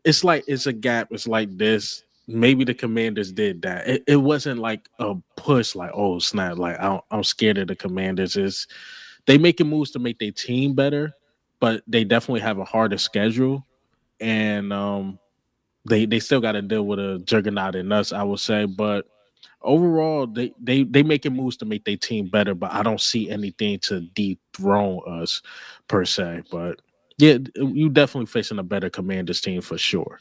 it's like it's a gap. It's like this. Maybe the Commanders did that. It wasn't like a push, like, oh snap, like I'm scared of the Commanders. They making moves to make their team better, but they definitely have a harder schedule, and they still got to deal with a juggernaut in us, I would say. But overall, they making moves to make their team better, but I don't see anything to dethrone us per se. But yeah, you definitely facing a better Commanders team for sure.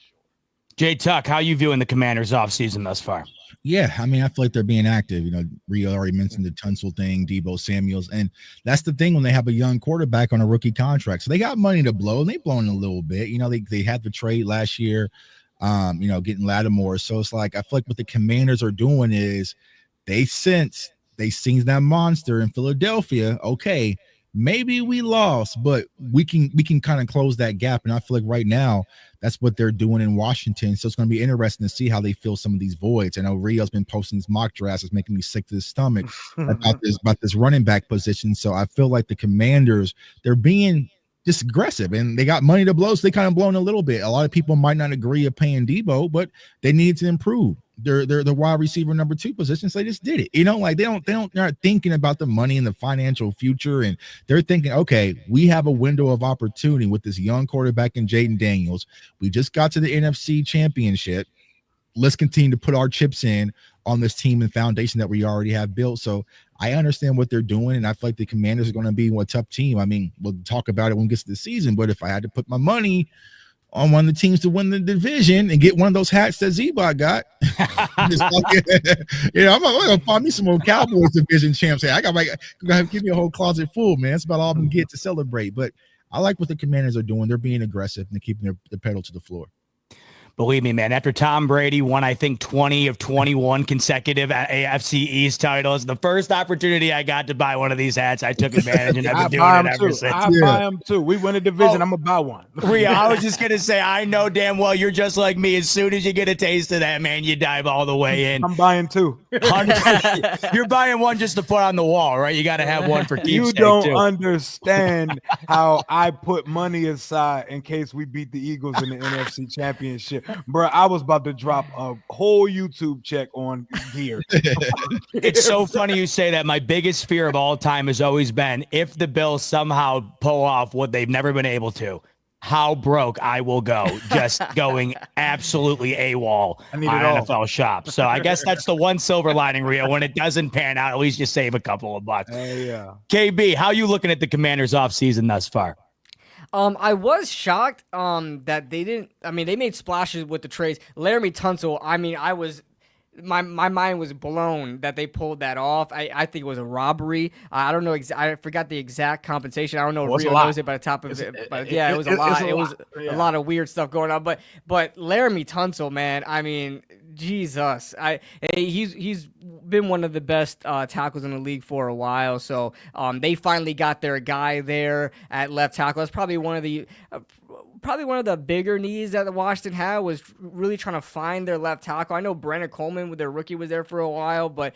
Jay Tuck, how you viewing the Commanders offseason thus far? Yeah, I mean, I feel like they're being active. You know, Rio already mentioned the Tunsil thing, Deebo Samuels, and that's the thing when they have a young quarterback on a rookie contract. So they got money to blow, and they blown a little bit. You know, they had the trade last year, getting Lattimore. So it's like I feel like what the Commanders are doing is they seen that monster in Philadelphia. Okay, maybe we lost, but we can kind of close that gap. And I feel like right now that's what they're doing in Washington. So it's going to be interesting to see how they fill some of these voids. I know Rio's been posting his mock drafts. It's making me sick to the stomach about this running back position. So I feel like the Commanders, they're being just aggressive, and they got money to blow, so they kind of blown a little bit. A lot of people might not agree of paying Deebo, but they need to improve. They're the wide receiver number 2 position, so they just did it. You know, like they're not thinking about the money and the financial future, and they're thinking, okay, we have a window of opportunity with this young quarterback in Jaden Daniels. We just got to the NFC Championship. Let's continue to put our chips in on this team and foundation that we already have built. So I understand what they're doing, and I feel like the Commanders are going to be a tough team. I mean, we'll talk about it when we get to the season, but if I had to put my money on one of the teams to win the division and get one of those hats that Z-Bot got, I'm going to find me some more Cowboys division champs. Hey, give me a whole closet full, man. That's about all I'm going to get to celebrate. But I like what the Commanders are doing. They're being aggressive and they're keeping the pedal to the floor. Believe me, man, after Tom Brady won, I think, 20 of 21 consecutive AFC East titles, the first opportunity I got to buy one of these hats, I took advantage, and I've been doing it ever since. I buy them too. We win a division, I'm going to buy one. Rhea, I was just going to say, I know damn well you're just like me. As soon as you get a taste of that, man, you dive all the way in. I'm buying two. You're buying one just to put on the wall, right? You got to have one for keepsake, You don't understand how I put money aside in case we beat the Eagles in the NFC Championship. Bro, I was about to drop a whole YouTube check on gear. It's so funny you say that. My biggest fear of all time has always been if the Bills somehow pull off what they've never been able to, how broke I will go, just going absolutely AWOL on NFL Shop. So I guess that's the one silver lining, Rio. When it doesn't pan out, at least you save a couple of bucks. Yeah. KB, how you looking at the Commanders offseason thus far? I was shocked that they didn't. I mean, they made splashes with the trades. Laramie Tunsil. I mean, my mind was blown that they pulled that off. I think it was a robbery. I don't know. I forgot the exact compensation. I don't know if Rio knows it by the top of it. But yeah, it was a lot. It was a lot of weird stuff going on. But Laramie Tunsil, man. I mean, Jesus. He's been one of the best tackles in the league for a while. So they finally got their guy there at left tackle. That's probably one of the bigger needs that the Washington had, was really trying to find their left tackle. I know Brandon Coleman, with their rookie, was there for a while, but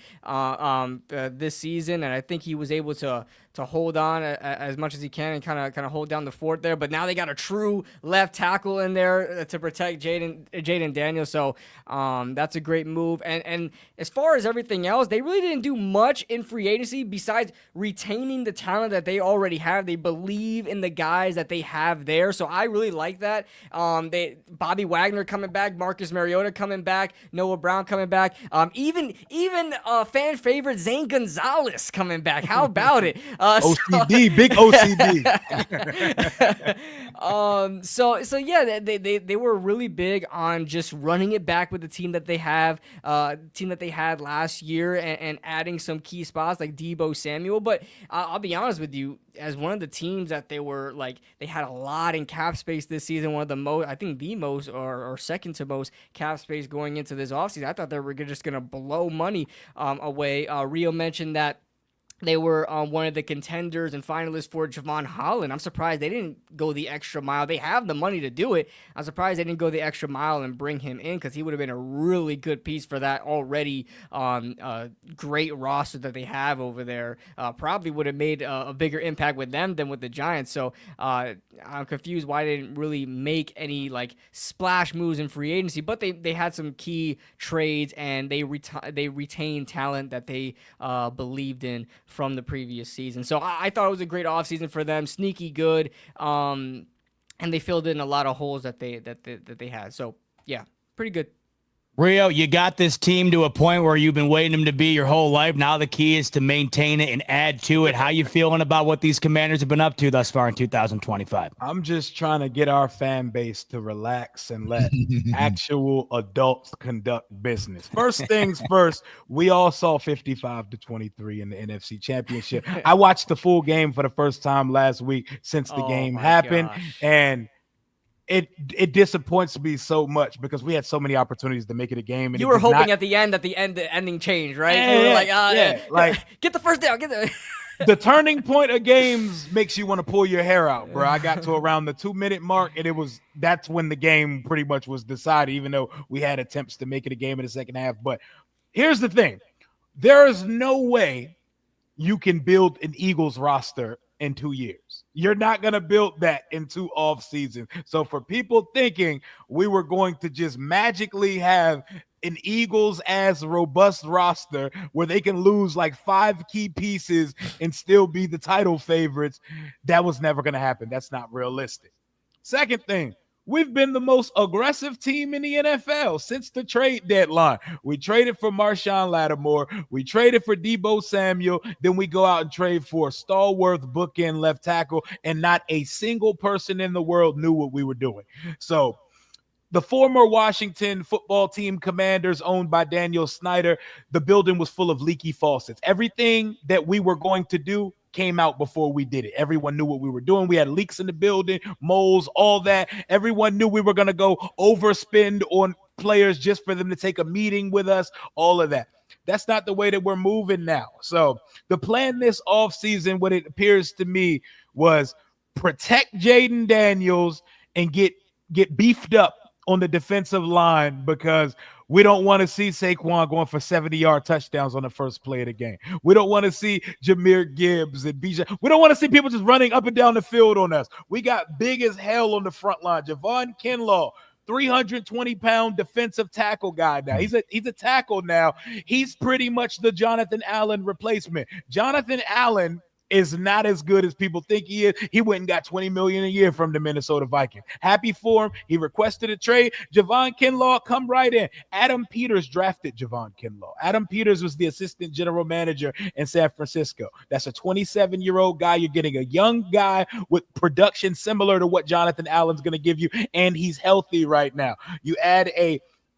this season, and I think he was able to hold on as much as he can and kind of hold down the fort there. But now they got a true left tackle in there to protect Jaden Daniels. So that's a great move. And as far as everything else, they really didn't do much in free agency besides retaining the talent that they already have. They believe in the guys that they have there. So I really like that. Bobby Wagner coming back, Marcus Mariota coming back, Noah Brown coming back, even fan favorite Zane Gonzalez coming back. How about it? OCD, big OCD. So yeah, they were really big on just running it back with the team that they have, team that they had last year, and adding some key spots like Deebo Samuel. But I'll be honest with you, as one of the teams that they had a lot in cap space this season, one of the most, I think the most or second to most cap space going into this offseason. I thought they were just going to blow money away. Rio mentioned that they were one of the contenders and finalists for Javon Holland. I'm surprised they didn't go the extra mile. They have the money to do it. I'm surprised they didn't go the extra mile and bring him in, because he would have been a really good piece for that already great roster that they have over there. Probably would have made a bigger impact with them than with the Giants. So I'm confused why they didn't really make any splash moves in free agency. But they had some key trades, and they retained talent that they believed in from the previous season. So I thought it was a great offseason for them, sneaky good, and they filled in a lot of holes that they had. So yeah, pretty good. Rio, you got this team to a point where you've been waiting them to be your whole life. Now the key is to maintain it and add to it. How you feeling about what these Commanders have been up to thus far in 2025? I'm just trying to get our fan base to relax and let actual adults conduct business. First things first, we all saw 55-23 in the NFC Championship. I watched the full game for the first time last week since the game happened, and it disappoints me so much because we had so many opportunities to make it a game. And you were hoping at the ending changed, right? Yeah, you were like get the first down, get the. The turning point of games makes you want to pull your hair out, bro. I got to around the 2-minute mark, and that's when the game pretty much was decided, even though we had attempts to make it a game in the second half. But here's the thing. There is no way you can build an Eagles roster in 2 years. You're not going to build that in 2 off seasons. So for people thinking we were going to just magically have an Eagles as robust roster where they can lose 5 key pieces and still be the title favorites, that was never going to happen. That's not realistic. Second thing, we've been the most aggressive team in the NFL since the trade deadline. We traded for Marshawn Lattimore. We traded for Deebo Samuel. Then we go out and trade for stalwart bookend left tackle, and not a single person in the world knew what we were doing. So the former Washington football team Commanders, owned by Daniel Snyder, the building was full of leaky faucets. Everything that we were going to do came out before we did it. Everyone knew what we were doing. We had leaks in the building, moles, all that. Everyone knew we were going to go overspend on players just for them to take a meeting with us, all of that. That's not the way that we're moving now. So the plan this offseason, what it appears to me, was protect Jaden Daniels and get beefed up on the defensive line, because we don't want to see Saquon going for 70-yard touchdowns on the first play of the game. We don't want to see Jahmyr Gibbs and Bijan. We don't want to see people just running up and down the field on us. We got big as hell on the front line. Javon Kinlaw, 320-pound defensive tackle guy now. He's a tackle now. He's pretty much the Jonathan Allen replacement. Jonathan Allen is not as good as people think he is. He went and got $20 million a year from the Minnesota Vikings. Happy for him. He requested a trade. Javon Kinlaw, come right in. Adam Peters drafted Javon Kinlaw. Adam Peters was the assistant general manager in San Francisco. That's a 27-year-old guy. You're getting a young guy with production similar to what Jonathan Allen's going to give you, and he's healthy right now. You add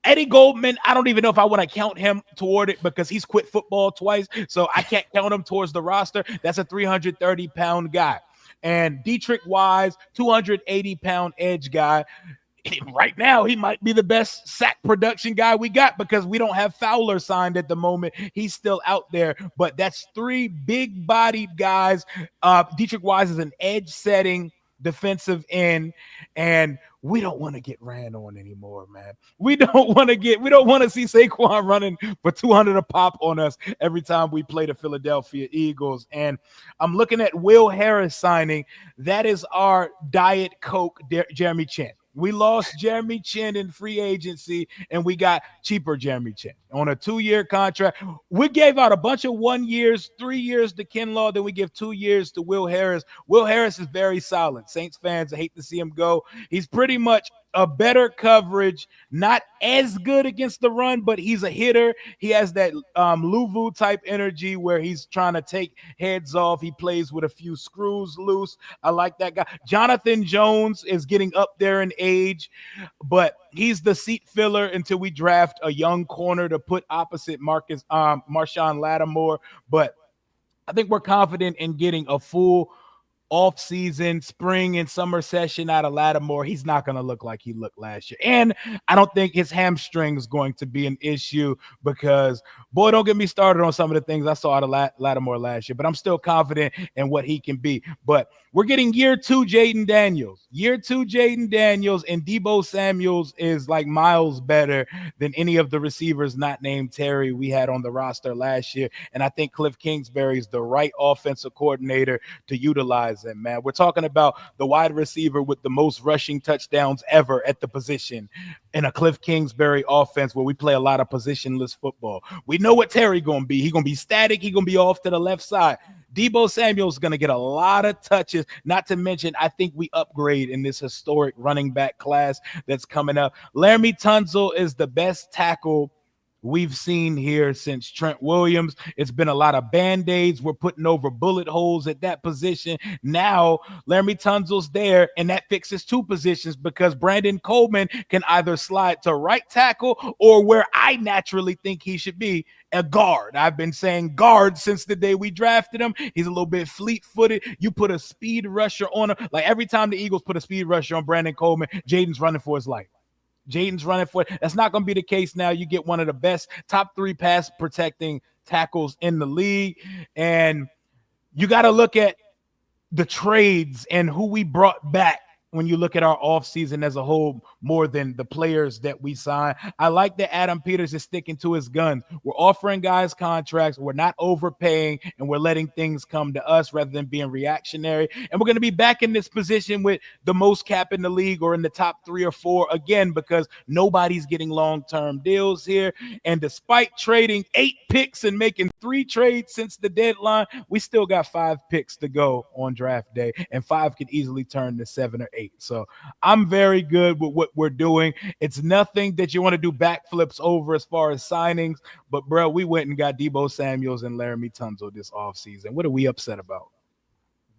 Eddie Goldman, I don't even know if I want to count him toward it because he's quit football twice, so I can't count him towards the roster. That's a 330-pound guy. And Dietrich Wise, 280-pound edge guy. Right now, he might be the best sack production guy we got because we don't have Fowler signed at the moment. He's still out there, but that's 3 big-bodied guys. Dietrich Wise is an edge-setting defensive end, and we don't want to get ran on anymore, man. We don't want to see Saquon running for 200 a pop on us every time we play the Philadelphia Eagles. And I'm looking at Will Harris signing. That is our Diet Coke Jeremy Chin. We lost Jeremy Chin in free agency, and we got cheaper Jeremy Chin on a 2-year contract. We gave out a bunch of 1 years, 3 years to Kinlaw, then we give 2 years to Will Harris. Will Harris is very solid. Saints fans hate to see him go. He's pretty much a better coverage, not as good against the run, but he's a hitter. He has that Luvu type energy where he's trying to take heads off. He plays with a few screws loose. I like that guy. Jonathan Jones is getting up there in age, but he's the seat filler until we draft a young corner to put opposite Marshawn Lattimore. But I think we're confident in getting a full off-season, spring and summer session out of Lattimore. He's not going to look like he looked last year. And I don't think his hamstring is going to be an issue because, boy, don't get me started on some of the things I saw out of Lattimore last year, but I'm still confident in what he can be. But we're getting year 2 Jaden Daniels. Year 2 Jaden Daniels, and Deebo Samuels is like miles better than any of the receivers not named Terry we had on the roster last year. And I think Cliff Kingsbury is the right offensive coordinator to utilize them, man. We're talking about the wide receiver with the most rushing touchdowns ever at the position in a Cliff Kingsbury offense where we play a lot of positionless football. We know what Terry going to be. He's going to be static. He's going to be off to the left side. Deebo Samuel's going to get a lot of touches, not to mention I think we upgrade in this historic running back class that's coming up. Laramie Tunsil is the best tackle we've seen here since Trent Williams. It's been a lot of Band-Aids. We're putting over bullet holes at that position. Now, Laramie Tunsil's there, and that fixes 2 positions because Brandon Coleman can either slide to right tackle or where I naturally think he should be, a guard. I've been saying guard since the day we drafted him. He's a little bit fleet-footed. You put a speed rusher on him. Like every time the Eagles put a speed rusher on Brandon Coleman, Jaden's running for his life. Jaden's running for it. That's not going to be the case now. You get one of the best top 3 pass protecting tackles in the league. And you got to look at the trades and who we brought back when you look at our offseason as a whole more than the players that we signed. I like that Adam Peters is sticking to his guns. We're offering guys contracts. We're not overpaying, and we're letting things come to us rather than being reactionary. And we're going to be back in this position with the most cap in the league or in the top 3 or 4 again because nobody's getting long-term deals here. And despite trading 8 picks and making 3 trades since the deadline, we still got 5 picks to go on draft day, and 5 could easily turn to 7 or 8. So I'm very good with what we're doing. It's nothing that you want to do backflips over as far as signings, but bro, we went and got Deebo Samuels and Laramie Tunsil this offseason. What are we upset about?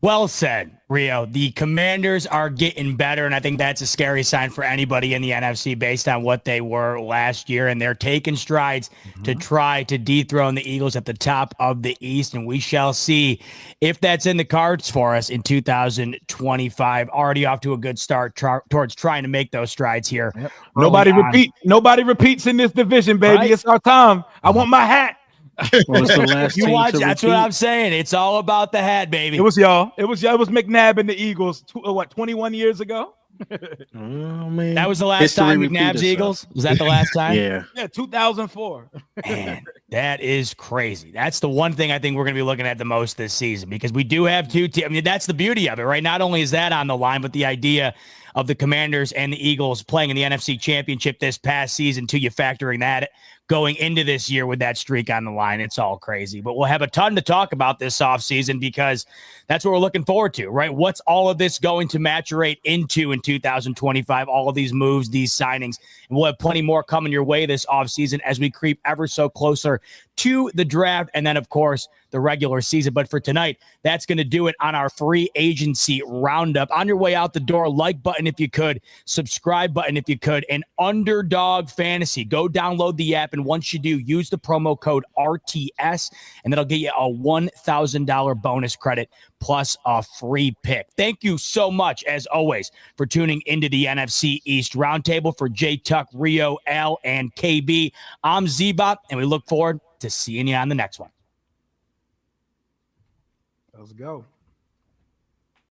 Well said, Rio. The Commanders are getting better, and I think that's a scary sign for anybody in the NFC based on what they were last year, and they're taking strides to try to dethrone the Eagles at the top of the East, and we shall see if that's in the cards for us in 2025. Already off to a good start towards trying to make those strides here. Yep. Nobody repeats in this division, baby. Right? It's our time. I want my hat. Well, it's the last you watch. That's what I'm saying. It's all about the hat, baby. It was y'all. It was McNabb and the Eagles. 21 years ago? Oh man, that was the last time McNabb's Eagles. Was that the last time? Yeah, 2004. Man, that is crazy. That's the one thing I think we're going to be looking at the most this season because we do have 2 teams. I mean, that's the beauty of it, right? Not only is that on the line, but the idea of the Commanders and the Eagles playing in the NFC Championship this past season, too, you factoring that going into this year with that streak on the line. It's all crazy. But we'll have a ton to talk about this offseason because that's what we're looking forward to, right? What's all of this going to maturate into in 2025, all of these moves, these signings. And we'll have plenty more coming your way this offseason as we creep ever so closer to the draft and then, of course, the regular season. But for tonight, that's going to do it on our free agency roundup. On your way out the door, like button if you could, subscribe button if you could, and Underdog Fantasy. Go download the app, and once you do, use the promo code RTS, and that'll get you a $1,000 bonus credit plus a free pick. Thank you so much, as always, for tuning into the NFC East Roundtable. For J Tuck, Rio, Al, and KB, I'm Zebot, and we look forward to seeing you on the next one. Let's go.